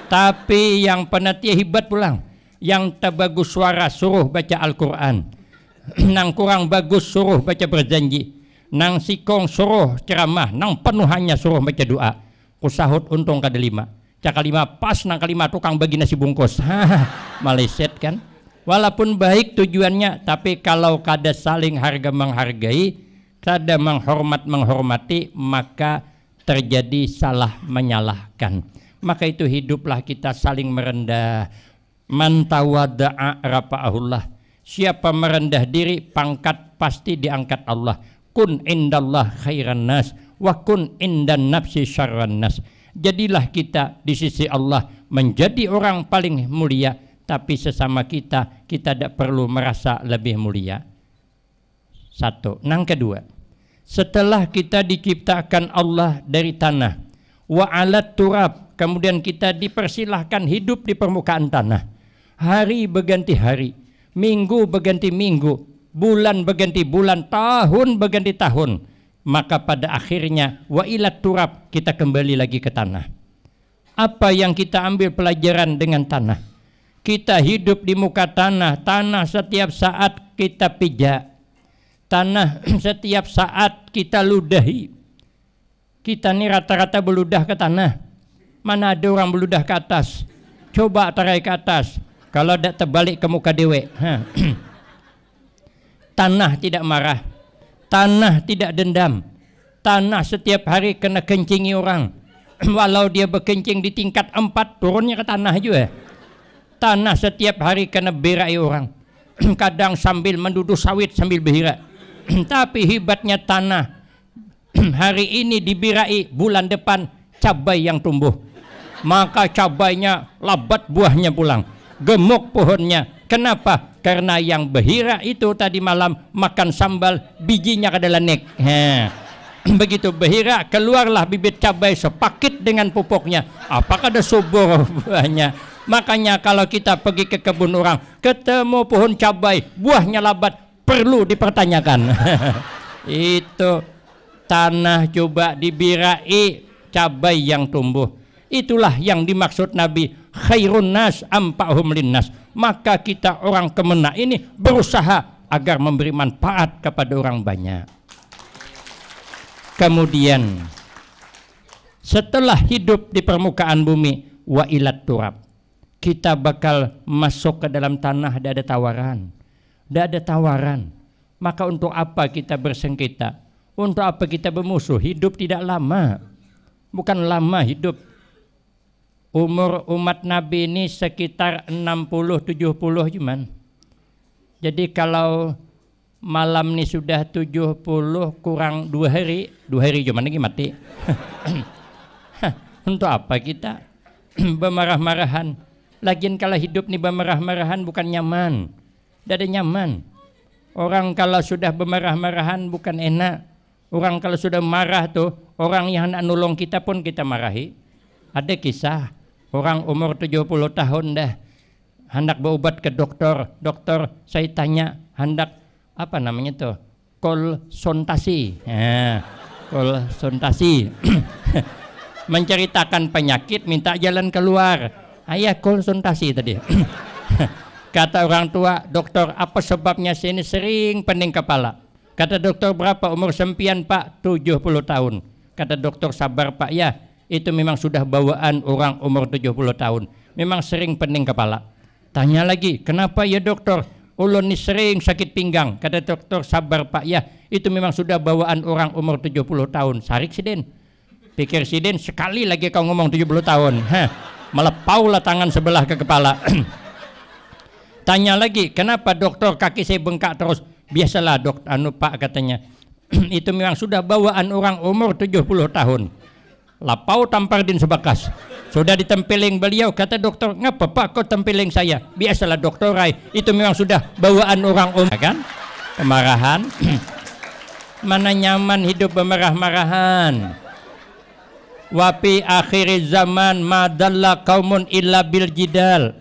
Tapi yang panitia hebat pulang. Yang tak bagus suara suruh baca Al-Quran. Nang kurang bagus suruh baca berjanji. Nang sikong suruh ceramah. Nang penuhannya suruh baca doa. Kusahut untung kada 5. Cakal 5 pas nang kelima tukang bagi nasi bungkus. Maleset kan. Walaupun baik tujuannya, tapi kalau kada saling harga menghargai, kada menghormati, maka terjadi salah menyalahkan. Maka itu hiduplah kita saling merendah. Man tawada'a rafa'ahullah. Siapa merendah diri, pangkat pasti diangkat Allah. Kun indallah khairan nas wa kun indan nafsi syarran nas. Jadilah kita di sisi Allah menjadi orang paling mulia, tapi sesama kita tidak perlu merasa lebih mulia. Satu. Nang kedua, setelah kita diciptakan Allah dari tanah, wa alat turab, kemudian kita dipersilahkan hidup di permukaan tanah. Hari berganti hari, minggu berganti minggu, bulan berganti bulan, tahun berganti tahun, maka pada akhirnya wa ilat turab, kita kembali lagi ke tanah. Apa yang kita ambil pelajaran dengan tanah? Kita hidup di muka tanah, tanah setiap saat kita pijak, tanah setiap saat kita ludahi. Kita ini rata-rata beludah ke tanah. Mana ada orang beludah ke atas? Coba tarik ke atas. Kalau tidak terbalik ke muka dewe. Tanah tidak marah, tanah tidak dendam, tanah setiap hari kena kencingi orang. Walau dia berkencing di tingkat 4, turunnya ke tanah juga. Tanah setiap hari kena berai orang. Kadang sambil menduduk sawit sambil berhira. Tapi hebatnya tanah, hari ini dibirai, bulan depan cabai yang tumbuh. Maka cabainya labat, buahnya pulang, gemuk pohonnya. Kenapa? Karena yang berhira itu tadi malam makan sambal, bijinya kada lanek. Begitu berhira, keluarlah bibit cabai sepaket dengan pupuknya. Apakah ada subur buahnya? Makanya kalau kita pergi ke kebun orang, ketemu pohon cabai, buahnya labat, perlu dipertanyakan. Itu tanah coba dibirai, cabai yang tumbuh. Itulah yang dimaksud Nabi, khairun nas ampa'hum linnas. Maka kita orang Kemenak ini berusaha agar memberi manfaat kepada orang banyak. Kemudian setelah hidup di permukaan bumi, wa ilat turab, kita bakal masuk ke dalam tanah. Tidak ada tawaran, tidak ada tawaran. Maka untuk apa kita bersengketa? Untuk apa kita bermusuh? Hidup tidak lama, bukan lama hidup. Umur umat Nabi ini sekitar 60-70 cuman. Jadi kalau malam ini sudah 70 kurang 2 hari cuman lagi mati. Untuk apa kita bermarah-marahan? Lagian kalau hidup nih bermarah-marahan bukan nyaman. Tidak ada nyaman. Orang kalau sudah bermarah-marahan bukan enak. Orang kalau sudah marah tuh, orang yang hendak nolong kita pun kita marahi. Ada kisah orang umur 70 tahun dah hendak berobat ke dokter. Dokter saya tanya, hendak apa namanya tuh? Konsultasi. Konsultasi. Menceritakan penyakit, minta jalan keluar. Ayah konsultasi tadi. Kata orang tua, dokter apa sebabnya saya ini sering pening kepala? Kata dokter, berapa umur sempian Pak? 70 tahun. Kata dokter, sabar Pak ya, itu memang sudah bawaan orang umur 70 tahun. Memang sering pening kepala. Tanya lagi, kenapa ya dokter? Ulun ini sering sakit pinggang. Kata dokter, sabar Pak ya, itu memang sudah bawaan orang umur 70 tahun. Sarik Sidin. Pikir Sidin, sekali lagi kau ngomong 70 tahun. Melepaulah tangan sebelah ke kepala. Tanya lagi, kenapa dokter kaki saya bengkak terus? Biasalah dok, Pak katanya. Itu memang sudah bawaan orang umur 70 tahun. Lapau tampar din sebakas. Sudah ditempeling beliau, kata dokter, ngapa Pak kau tempeling saya? Biasalah dokter Rai, itu memang sudah bawaan orang umur, kan? Kemarahan. Mana nyaman hidup bermarah-marahan. Wapi akhir zaman madalla kaumun illa bil jidal.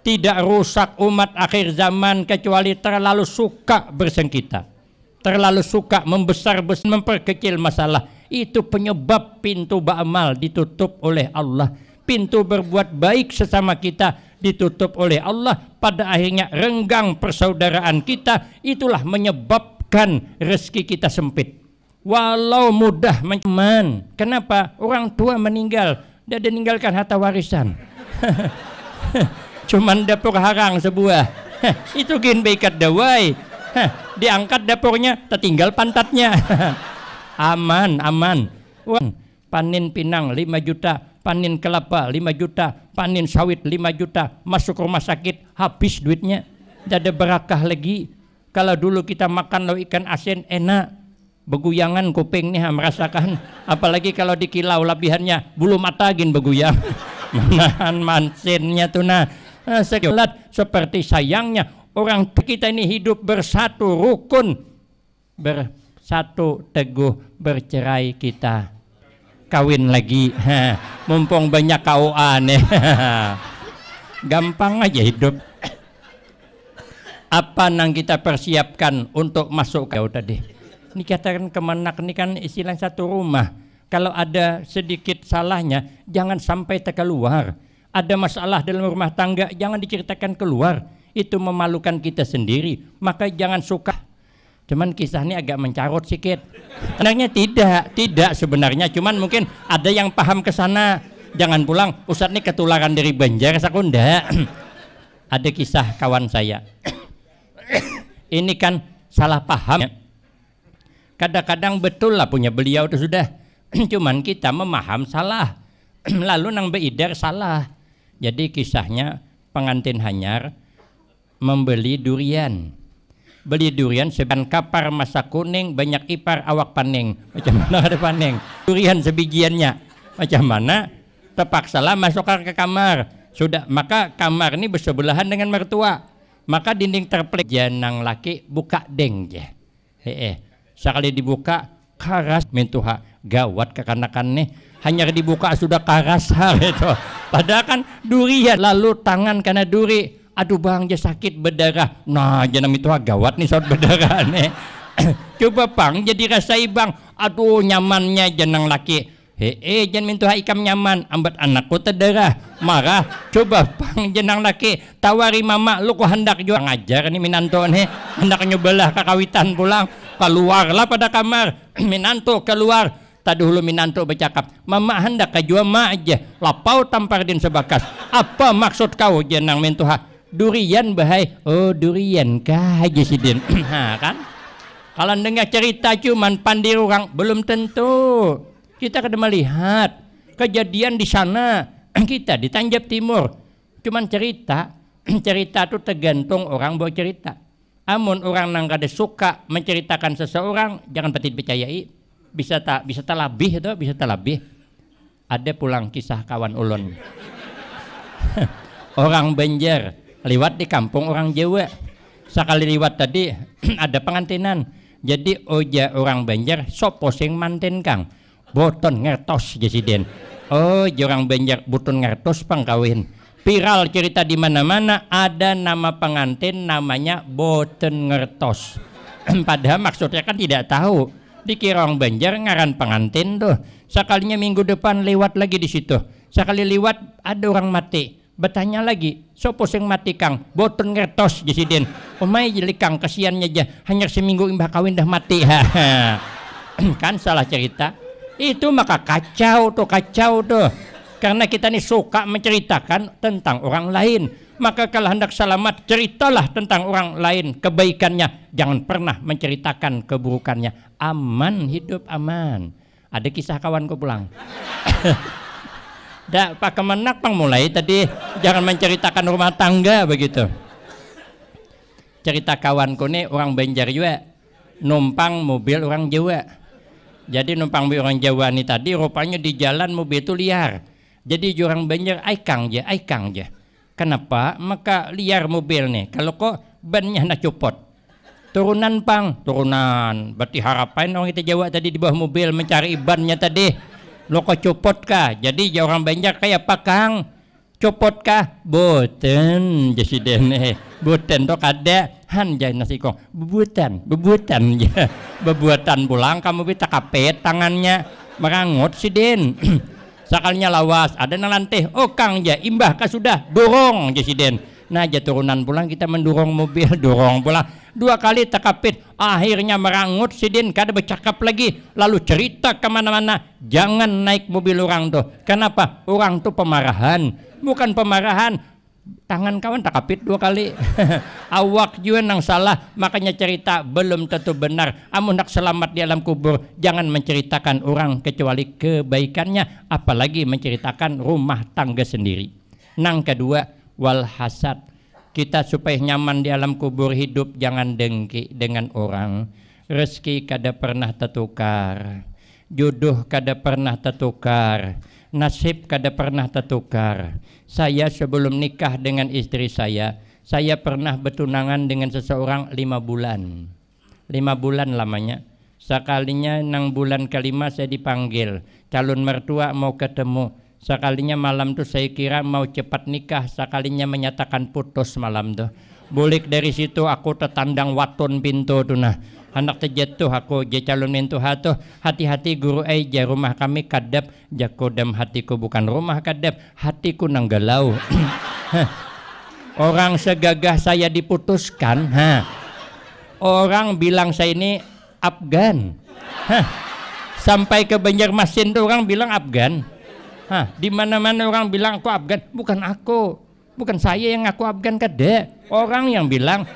Tidak rusak umat akhir zaman kecuali terlalu suka bersengketa, terlalu suka membesar-besar, memperkecil masalah. Itu penyebab pintu beramal ditutup oleh Allah, pintu berbuat baik sesama kita ditutup oleh Allah. Pada akhirnya renggang persaudaraan kita. Itulah menyebabkan rezeki kita sempit. Walau mudah menceman. Kenapa? Orang tua meninggal, dia meninggalkan harta warisan. Cuman dapur harang sebuah. Itu gin beikat dawai. Diangkat dapurnya, tertinggal pantatnya. Aman, aman. Panen pinang 5 juta, panen kelapa 5 juta, panen sawit 5 juta, masuk rumah sakit habis duitnya. Tidak ada berakah lagi. Kalau dulu kita makan lauk ikan asin enak, beguyangan kuping nih merasakan. Apalagi kalau dikilau labihannya, bulu mata gin beguyang. Menahan mansinnya tuh nah. Seperti sayangnya orang kita ini hidup bersatu rukun, bersatu teguh, bercerai kita kawin lagi. Mumpung banyak KUA nih. Gampang aja hidup. Apa nang kita persiapkan untuk masuk ke tadi? Ini katakan kemenak ini kan istilah satu rumah. Kalau ada sedikit salahnya, jangan sampai terkeluar. Ada masalah dalam rumah tangga, jangan diceritakan keluar. Itu memalukan kita sendiri. Maka jangan suka. Cuman kisah ini agak mencarut sedikit. Sebenarnya tidak sebenarnya. Cuman mungkin ada yang paham ke sana. Jangan pulang, Ustadz ini ketularan dari Banjar, Sakunda. Ada kisah kawan saya. Ini kan salah paham. Kadang-kadang betul lah punya beliau itu sudah. Cuman kita memaham salah. Lalu nang beidar salah. Jadi kisahnya pengantin hanyar membeli durian. Beli durian seban kapar masa kuning, banyak ipar awak paning. Macam mana ada paning? Durian sebijiannya. Macam mana? Terpaksalah masuk ke kamar. Sudah, maka kamar ini bersebelahan dengan mertua. Maka dinding terpelek janang laki buka deng je. Sekali dibuka karas mintuha gawat kekanakan nih. Hanya dibuka sudah karas itu. Padahal kan durian. Lalu tangan kena duri. Aduh bang je sakit berdarah. Nah jangan mintuha gawat nih saat berdarah nih. Coba bang jadi rasai bang. Aduh nyamannya janang laki. Jangan mintuha ikam nyaman, ambat anakku terdarah, marah. Coba bang jenang laki, tawari mama, lu ku hendak juga ngajar nih minanto nih, hendak nyobalah kakawitan pulang, keluarlah pada kamar, minanto keluar. Tadi dulu minanto bercakap, mama hendak kajua ma aja, lapau tampar din sebakas. Apa maksud kau jenang mintuha? Durian bahai, oh durian kah aja sidin, kan? Kalau dengar cerita cuman pandir orang belum tentu. Kita kada melihat kejadian di sana, kita di Tanjab Timur. Cuman cerita itu tergantung orang bawa cerita. Amun orang nang kada suka menceritakan seseorang, jangan petit percayai. Bisa talabih itu, bisa talabih. Ada pulang kisah kawan ulun. Orang Banjar lewat di kampung orang Jawa. Sekali lewat tadi ada pengantinan. Jadi oja orang Banjar sok posing manten kang. Boton ngertos jesiden. Oh, orang Banjar boton ngertos pangkawin. Viral cerita di mana-mana ada nama pengantin namanya boton ngertos. Padahal maksudnya kan tidak tahu. Dikira orang Banjar ngaran pengantin tuh. Sekalinya minggu depan lewat lagi di situ. Sekali lewat ada orang mati. Bertanya lagi, sopo sing mati kang? Boton ngertos jesiden. Omai jadi kang kasihannya aja. Hanya seminggu imbah kawin dah mati. Kan salah cerita. Itu maka kacau tuh. Karena kita ini suka menceritakan tentang orang lain. Maka kalau hendak selamat, ceritalah tentang orang lain, kebaikannya. Jangan pernah menceritakan keburukannya. Aman, hidup aman. Ada kisah kawanku pulang. Pak Kemenak pang mulai tadi jangan menceritakan rumah tangga begitu. Cerita kawanku nih orang Banjar juga numpang mobil orang Jawa. Jadi numpang orang Jawa nih tadi rupanya di jalan mobil itu liar. Jadi orang Banjar aikang aja. Kenapa? Maka liar mobil nih. Kalau kok bannya nak copot. Turunan. Berarti harapan orang kita Jawa tadi di bawah mobil mencari bannya tadi. Lo kok copot kah? Jadi orang Banjar kayak apa kang? Copot kah? Boten jesiden boten to kada hanjay nasi kong bebuatan ya. Bebuatan pulang kamu bisa kapet tangannya merangut sidin. Sekalinya lawas ada nalanteh. Oh kang ja imbah kah sudah dorong jesiden. Nah aja turunan pulang kita mendorong mobil dorong pulang 2 kali terkapit. Akhirnya merangut sidin kada bercakap lagi. Lalu cerita kemana-mana. Jangan naik mobil orang tuh. Kenapa? Orang tuh pemarahan. Bukan pemarahan, tangan kawan tak kapit 2 kali. Awak juga nang salah, makanya cerita belum tentu benar. Amun nak selamat di alam kubur, jangan menceritakan orang kecuali kebaikannya, apalagi menceritakan rumah tangga sendiri. Nang kedua, wal hasad. Kita supaya nyaman di alam kubur hidup jangan dengki dengan orang. Rezeki kada pernah tertukar, jodoh kada pernah tertukar. Nasib kada pernah tertukar. Saya sebelum nikah dengan istri saya pernah bertunangan dengan seseorang 5 bulan. 5 bulan lamanya. Sekalinya nang bulan kelima saya dipanggil. Calon mertua mau ketemu. Sekalinya malam tuh saya kira mau cepat nikah. Sekalinya menyatakan putus malam tuh. Bulik dari situ aku tetandang waton pintu tuh nah. Anak terjatuh aku je calon mentu hatuh. Hati-hati guru aja rumah kami kadap. Jakodam hatiku bukan rumah kadap. Hatiku nang galau. Orang segagah saya diputuskan. Orang bilang saya ini Afgan. Sampai ke Banjarmasin tuh orang bilang Afgan. Di mana-mana orang bilang aku Afgan. Bukan aku. Bukan saya yang ngaku Afgan kada. Orang yang bilang.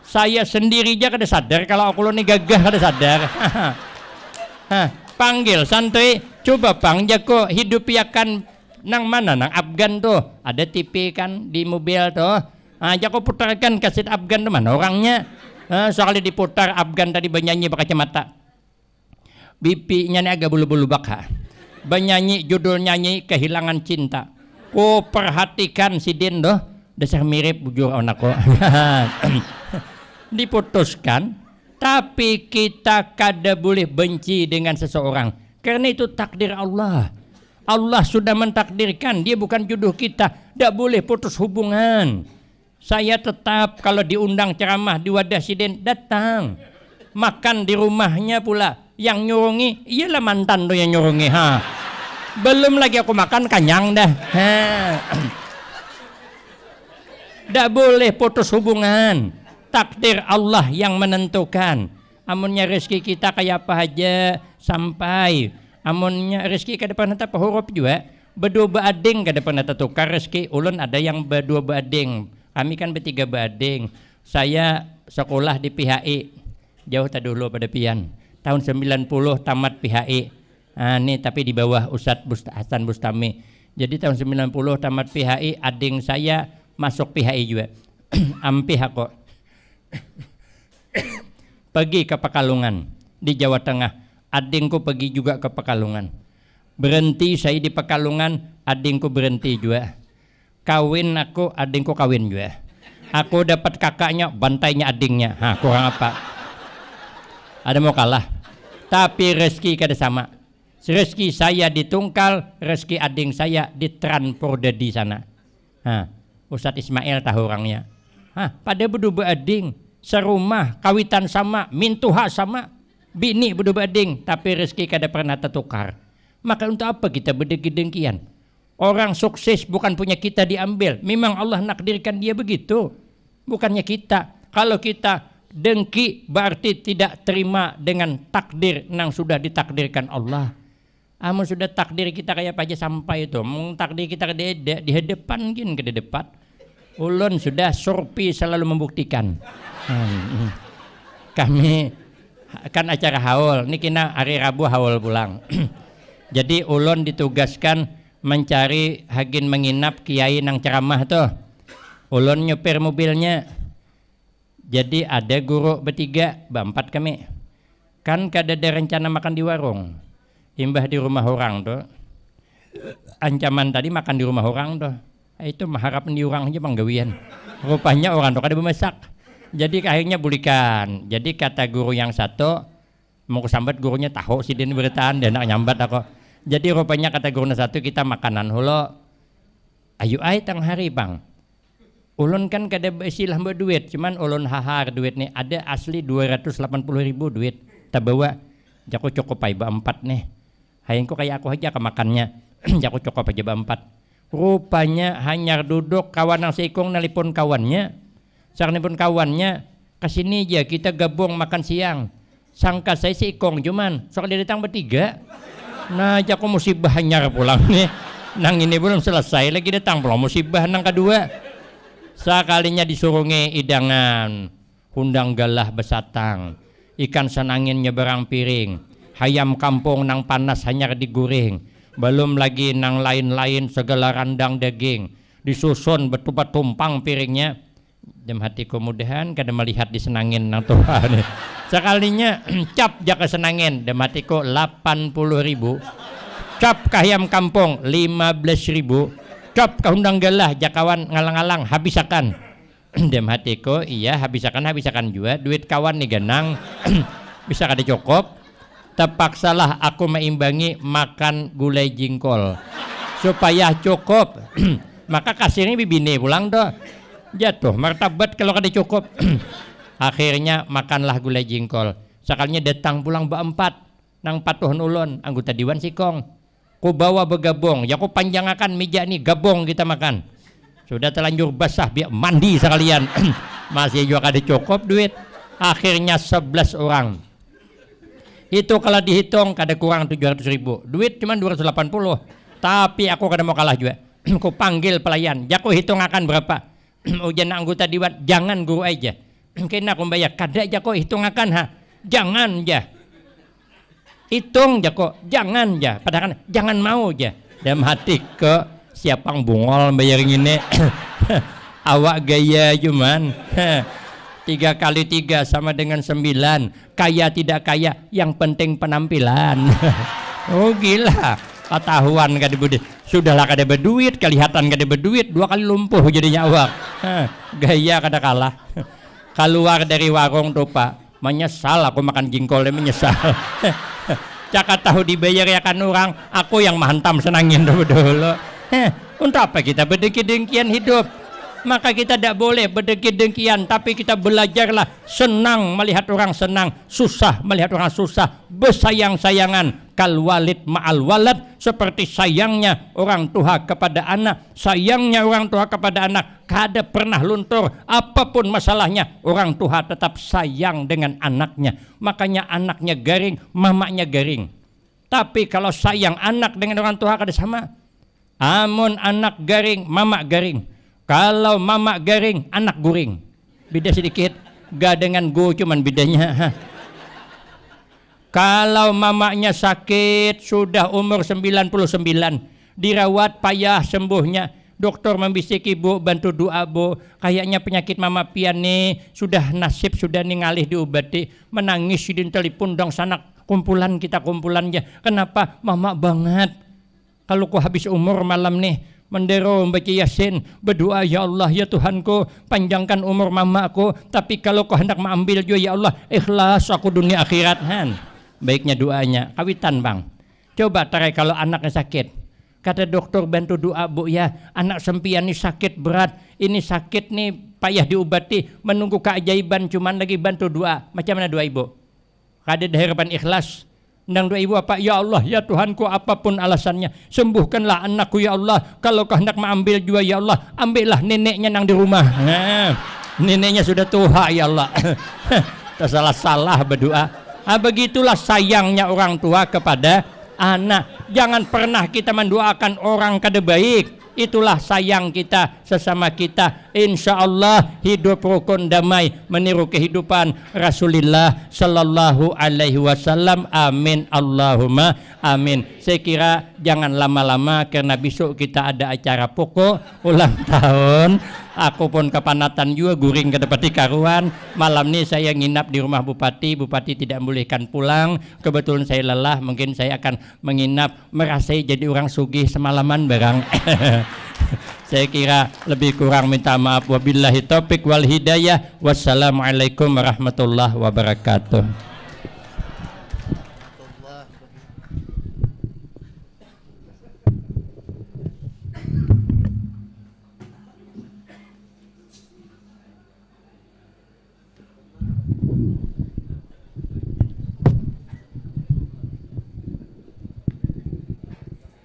Saya sendiri aja kada sadar kalau aku ini gagah kada sadar. Panggil santri, coba Bang Jako hidup yakan nang mana nang Afgan tuh. Ada TV kan di mobil tuh. Jako putarkan kaset Afgan tuh mana orangnya. Soalnya diputar Afgan tadi bernyanyi berkacamata. Bipinya nih agak bulu-bulu baka. Bernyanyi judul nyanyi Kehilangan Cinta. Ku perhatikan si Din tuh. Dasar mirip bujur anakku. Diputuskan, tapi kita kada boleh benci dengan seseorang karena itu takdir Allah. Allah sudah mentakdirkan, dia bukan jodoh kita. Tidak boleh putus hubungan. Saya tetap kalau diundang ceramah di wadah Sidin datang, makan di rumahnya pula. Yang nyurungi iyalah mantan tuh yang nyurungi. Belum lagi aku makan kanyang dah. Tidak boleh putus hubungan. Takdir Allah yang menentukan. Amunnya rezeki kita kayak apa aja sampai. Amunnya rezeki kada pernah tak huruf juga. Berdua beading kada pernah tukar rezeki. Ulun ada yang berdua beading. Kami kan bertiga beading. Saya sekolah di PHI. Jauh tak dulu pada pian. Tahun 90 tamat PHI. Ini tapi di bawah Ustadz Hasan Bustami. Jadi tahun 90 tamat PHI. Ading saya masuk PHI juga. Ampih aku. Pergi ke Pekalongan di Jawa Tengah. Adingku pergi juga ke Pekalongan. Berhenti saya di Pekalongan, adingku berhenti juga. Kawin aku, adingku kawin juga. Aku dapat kakaknya, bantainya adingnya. Kurang apa? Ada mau kalah. Tapi rezeki kada sama. Rezeki saya di Tungkal, rezeki ading saya di Transporda di sana. Ustadz Ismail tahu orangnya. Pada berdua ading. Serumah, kawitan sama, mintuha sama, bini berdua bading, tapi rezeki kada pernah tertukar. Maka untuk apa kita berdengki-dengkian? Orang sukses bukan punya kita diambil, memang Allah nakdirkan dia begitu, bukannya kita. Kalau kita dengki berarti tidak terima dengan takdir yang sudah ditakdirkan Allah. Amun sudah takdir kita kayak apa aja sampai itu, takdir kita di hadapan gin ke depan. Ulun sudah surpi selalu membuktikan. Kami kan acara haul, ini kena hari Rabu haul pulang. Jadi ulun ditugaskan mencari hagin menginap kiai nang ceramah tuh. Ulun nyupir mobilnya. Jadi ada guru bertiga, berempat kami. Kan kada ada rencana makan di warung. Imbah di rumah orang tuh. Ancaman tadi makan di rumah orang tuh. Itu mengharap di orang aja penggawian. Rupanya orang tuh kada bemasak. Jadi akhirnya bulikan. Jadi kata guru yang satu mau kesambat gurunya tahu si Din beritaan dan nak nyambat aku. Jadi rupanya kata guru satu kita makanan holo. Ayo ai tang hari bang. Ulun kan kada istilah berduit, cuman ulun hahar duit nih ada asli 280.000 duit. Tak bawa. Jaku cukup ai ba-4 nih. Hayangku kayak aku aja ke makannya. Jaku cukup aja ba-4. Rupanya hanya duduk kawan yang seikong nelpon kawannya. Sarang pun kawannya kesini aja kita gabung makan siang. Sangka saya si Ikong cuman soal dia datang bertiga. Nah aku musibah nyar pulang nih. Nang ini belum selesai lagi datang pulang musibah nang kedua. Sekalinya disuruh hidangan, hundang galah besatang, ikan senangin nyeberang piring, hayam kampung nang panas hanya digoreng, belum lagi nang lain-lain segala randang daging, disusun betul-betul tumpang piringnya. Dalam hatiku mudahan kada melihat disenangin nang Tuhan. Sekalinya cap jaka senangin dalam hatiku 80.000. Cap kahayam kampung 15.000. Cap kahundang galah jakawan ngalang-alang habisakan. Dalam hatiku iya habisakan juga duit kawan nih ganang. Bisa kada cukup. Terpaksalah aku meimbangi makan gulai jingkol supaya cukup. Maka kasirnya bibine pulang doh. Jatuh martabat kalau kada cukup. Akhirnya makanlah gulai jingkol. Sekalinya datang pulang berempat nang patuhun ulun anggota Dewan Sikong. Ku bawa bergabung, ya ku panjangkan meja nih gabung kita makan. Sudah terlanjur basah biar mandi sekalian. Masih juga kada cukup duit. Akhirnya 11 orang. Itu kalau dihitung kada kurang 700.000. Duit cuma 280. Tapi aku kada mau kalah juga. Ku panggil pelayan, ya ku hitung akan berapa. Ujian anggota Dewan, jangan guru aja. Kena aku bayar, kada aja kok hitung akan ha. Jangan aja. Hitung aja kok, jangan aja. Padahal jangan mau aja. Dalam hati ke siapa yang bungol bayar ini. Awak gaya cuman. 3 kali 3 sama dengan 9. Kaya tidak kaya, yang penting penampilan. Oh gila, patahuan kada budi. Sudahlah kada berduit, kelihatan kada berduit, 2 kali lumpuh jadinya awak. Gaya kada kalah. Keluar dari warung tuh Pak, menyesal aku makan jingkolnya, menyesal. Cakap tahu dibayar ya kan orang, aku yang menghantam senangin dulu. Untuk apa kita berdengki-dengkian hidup? Maka kita tidak boleh berdengki-dengkian, tapi kita belajarlah senang melihat orang senang, susah melihat orang susah, bersayang-sayangan, kal walid ma'al walad, seperti sayangnya orang tua kepada anak, sayangnya orang tua kepada anak, kada pernah luntur, apapun masalahnya, orang tua tetap sayang dengan anaknya, makanya anaknya garing, mamanya garing. Tapi kalau sayang anak dengan orang tua kada sama, amun anak garing, mama garing. Kalau mama garing, anak guring. Beda sedikit. Gak dengan go, cuman bedanya. Kalau mamanya sakit, sudah umur 99, dirawat payah sembuhnya. Dokter membisiki, Bu, bantu doa, Bu. Kayaknya penyakit mama pian nih, sudah nasib, sudah ningalih diobati. Menangis di telepon dong sanak. Kumpulan kita kumpulannya. Kenapa? Mama banget. Kalau ku habis umur malam nih, mendero membaca Yasin, berdoa, ya Allah ya Tuhanku, panjangkan umur mamaku, tapi kalau kau hendak mengambil juga ya Allah, ikhlas aku dunia akhirat. Baiknya doanya kawitan bang. Coba tarai kalau anaknya sakit, kata dokter bantu doa Bu ya, anak sempian ini sakit berat, ini sakit nih payah diobati, menunggu keajaiban, cuman lagi bantu doa. Macam mana doa ibu? Kada ada harapan ikhlas. Nang doa ibu apa? Ya Allah ya Tuhanku, apapun alasannya, sembuhkanlah anakku ya Allah. Kalau kau hendak mengambil juga ya Allah, ambillah neneknya nang di rumah. Neneknya sudah tua ya Allah. Salah berdoa. Begitulah sayangnya orang tua kepada anak. Jangan pernah kita mendoakan orang kada baik. Itulah sayang kita sesama kita. Insya Allah hidup rukun damai meniru kehidupan Rasulullah Sallallahu Alaihi Wasallam. Amin Allahumma amin. Saya kira jangan lama-lama karena besok kita ada acara pokok ulang tahun. Aku pun kepanatan juga guring ke depan karuan. Malam ini saya nginap di rumah Bupati. Bupati tidak membolehkan pulang. Kebetulan saya lelah, mungkin saya akan menginap, merasa jadi orang sugih semalaman barang. Saya kira lebih kurang minta maaf. Wabillahi taufik wal hidayah. Wassalamualaikum warahmatullahi wabarakatuh.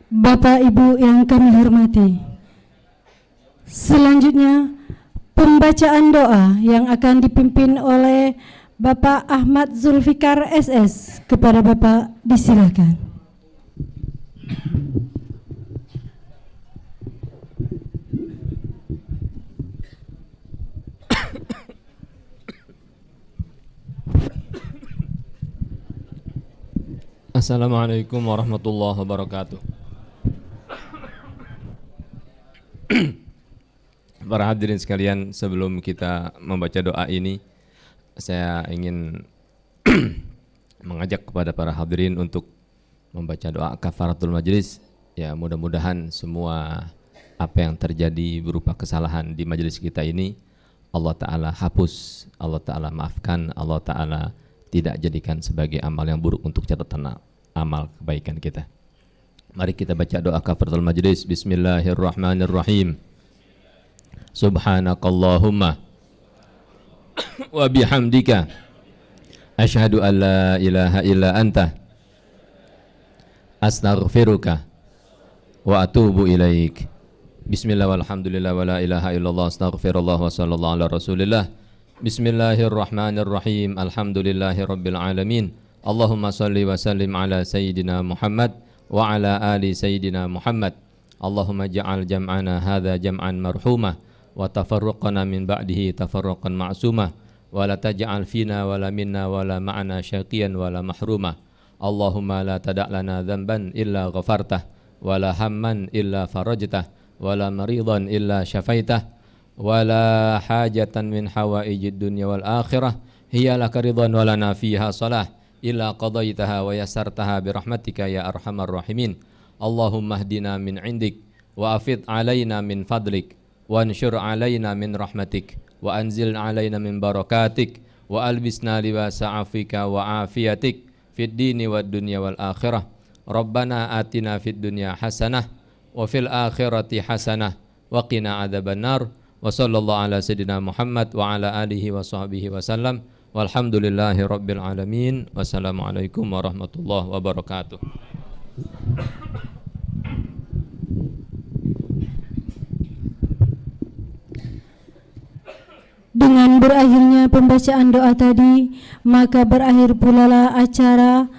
Bapak Ibu yang kami hormati, selanjutnya pembacaan doa yang akan dipimpin oleh Bapak Ahmad Zulfikar SS. Kepada Bapak disilakan.
Assalamualaikum warahmatullahi wabarakatuh. Para hadirin sekalian, sebelum kita membaca doa ini, saya ingin mengajak kepada para hadirin untuk membaca doa kafaratul majlis. Ya, mudah-mudahan semua apa yang terjadi berupa kesalahan di majelis kita ini Allah Ta'ala hapus, Allah Ta'ala maafkan, Allah Ta'ala tidak jadikan sebagai amal yang buruk untuk catatan amal kebaikan kita. Mari kita baca doa kafaratul majlis. Bismillahirrahmanirrahim. Subhanakallahumma wa bihamdika asyhadu an la ilaha illa anta astaghfiruka wa atubu ilaik. Bismillah walhamdulillah wa la ilaha illallah astaghfirullah wa sallallahu ala rasulillah. Bismillahirrahmanirrahim. Alhamdulillahi rabbil alamin. Allahumma salli wa sallim ala sayyidina Muhammad wa ala ali sayyidina Muhammad. Allahumma ja'al jam'ana hadha jam'an marhumah wa tafarruqana min ba'dihi tafarruqan ma'sumah wa la taj'al fina wa la minna wa la ma'ana syaqiyan wa la mahrumah. Allahumma la tada' lana dhanban illa ghafartah wa la hamman illa farajtah wala maridan illa syafaitah wala hajatan min hawaijid dunya wal akhirah hiya laka ridwan walana fiha salah illa qadaitaha wa yassartaha birahmatika ya arhamar rahimin. Allahumma hdina min indik wa afid alaina min fadlik wa anshur alaina min rahmatik wa anzil alaina min barakatik wa albisna libasa afika wa afiyatik fid dini wad dunya wal akhirah. Rabbana atina fid dunya hasanah wa fil akhirati hasanah wa qina adzabannar. Wa sallallahu ala sayyidina Muhammad wa ala alihi wa sahbihi wa sallam. Walhamdulillahi rabbil alamin. Wassalamualaikum warahmatullahi wabarakatuh.
Dengan berakhirnya pembacaan doa tadi, maka berakhir pula lah acara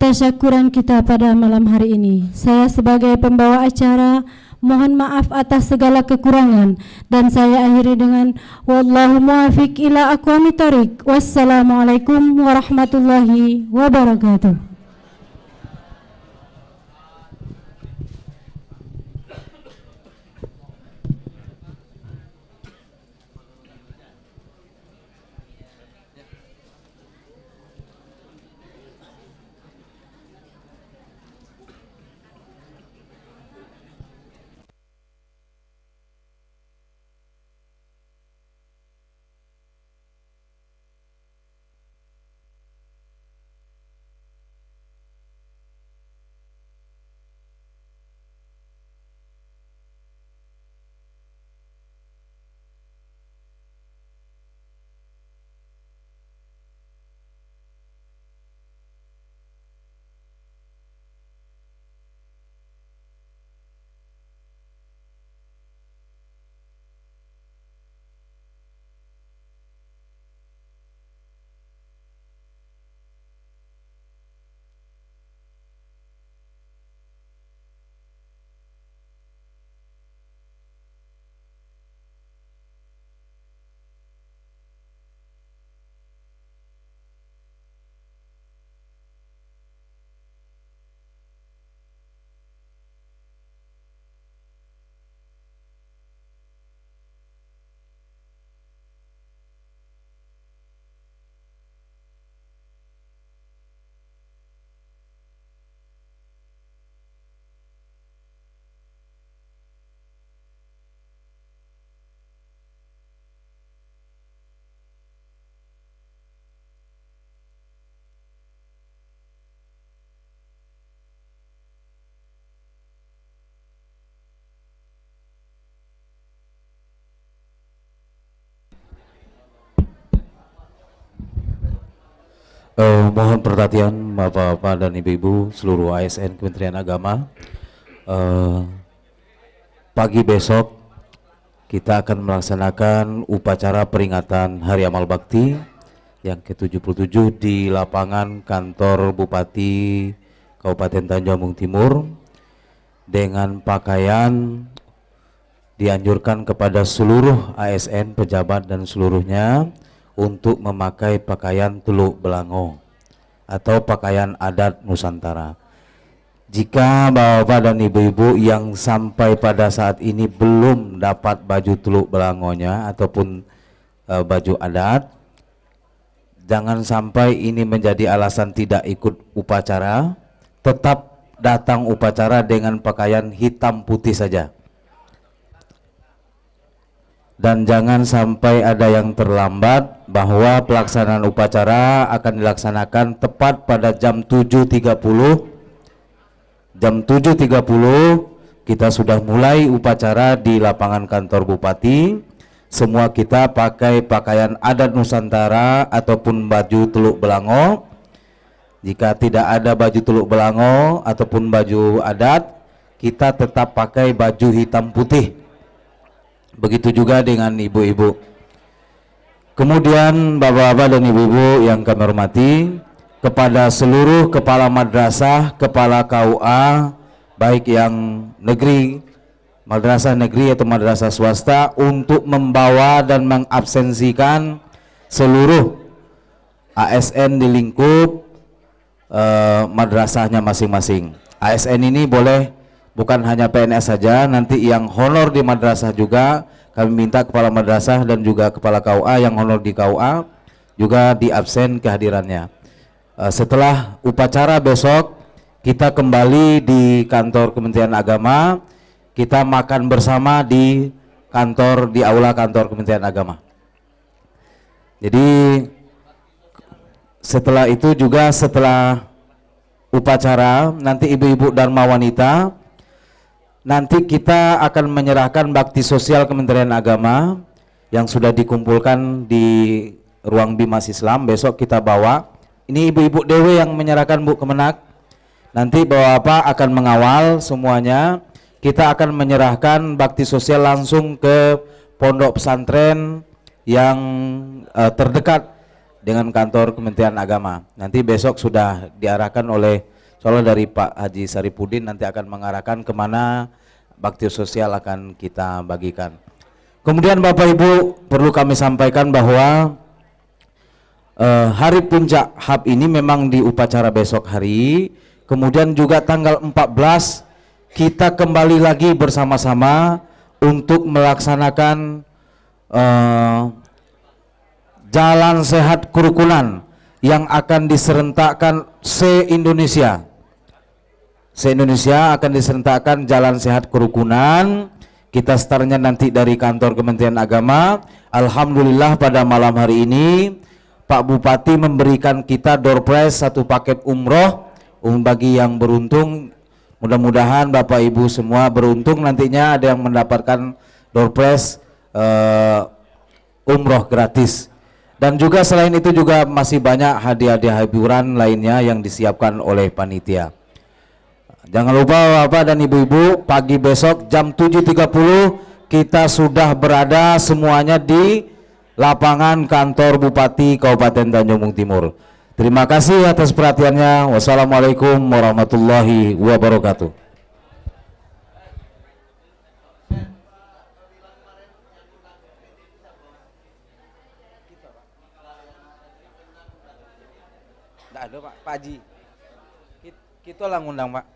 tasyakuran kita pada malam hari ini. Saya sebagai pembawa acara mohon maaf atas segala kekurangan dan saya akhiri dengan wallahu muwaffiq ila aqwamit thoriq. Wassalamualaikum warahmatullahi wabarakatuh.
Mohon perhatian Bapak-Bapak dan Ibu-Ibu seluruh ASN Kementerian Agama. Pagi besok kita akan melaksanakan upacara peringatan Hari Amal Bakti yang ke-77 di lapangan kantor Bupati Kabupaten Tanjung Timur dengan pakaian dianjurkan kepada seluruh ASN, pejabat dan seluruhnya untuk memakai pakaian Teluk Belango atau pakaian adat Nusantara. Jika Bapak dan Ibu-Ibu yang sampai pada saat ini belum dapat baju Teluk Belangonya ataupun baju adat, jangan sampai ini menjadi alasan tidak ikut upacara. Tetap datang upacara dengan pakaian hitam putih saja. Dan jangan sampai ada yang terlambat, bahwa pelaksanaan upacara akan dilaksanakan tepat pada jam 7.30. Jam 7.30 kita sudah mulai upacara di lapangan kantor Bupati. Semua kita pakai pakaian adat Nusantara ataupun baju teluk belango. Jika tidak ada baju teluk belango ataupun baju adat, kita tetap pakai baju hitam putih. Begitu juga dengan ibu-ibu. Kemudian bapak-bapak dan ibu-ibu yang kami hormati, kepada seluruh kepala madrasah, kepala KUA, baik yang negeri, madrasah negeri atau madrasah swasta, untuk membawa dan mengabsensikan seluruh ASN di lingkup madrasahnya masing-masing. ASN ini boleh bukan hanya PNS saja, nanti yang honor di madrasah juga kami minta kepala madrasah dan juga kepala KUA yang honor di KUA juga diabsen kehadirannya. Setelah upacara besok kita kembali di kantor Kementerian Agama, kita makan bersama di kantor, di aula kantor Kementerian Agama. Jadi setelah itu juga, setelah upacara nanti ibu-ibu Dharma Wanita, nanti kita akan menyerahkan bakti sosial Kementerian Agama yang sudah dikumpulkan di ruang Bimas Islam. Besok kita bawa, ini ibu-ibu Dewe yang menyerahkan Bu Kemenak, nanti bapak akan mengawal semuanya. Kita akan menyerahkan bakti sosial langsung ke pondok pesantren yang terdekat dengan kantor Kementerian Agama. Nanti besok sudah diarahkan oleh soalnya dari Pak Haji Saripudin, nanti akan mengarahkan kemana bakti sosial akan kita bagikan. Kemudian Bapak Ibu, perlu kami sampaikan bahwa hari puncak HAB ini memang di upacara besok hari. Kemudian juga tanggal 14 kita kembali lagi bersama-sama untuk melaksanakan jalan sehat kerukunan yang akan diserentakkan se-Indonesia. Se-Indonesia akan diserentakkan jalan sehat kerukunan. Kita startnya nanti dari kantor Kementerian Agama. Alhamdulillah pada malam hari ini Pak Bupati memberikan kita door prize 1 paket umroh bagi yang beruntung. Mudah-mudahan Bapak Ibu semua beruntung, nantinya ada yang mendapatkan door prize umroh gratis. Dan juga selain itu juga masih banyak hadiah-hadiah hiburan lainnya yang disiapkan oleh panitia. Jangan lupa Bapak dan Ibu-ibu, pagi besok jam 7.30 kita sudah berada semuanya di lapangan kantor Bupati Kabupaten Tanjung Bung Timur. Terima kasih atas perhatiannya. Wassalamualaikum warahmatullahi wabarakatuh. Tidak ada Pak Haji. Kita lah ngundang Pak.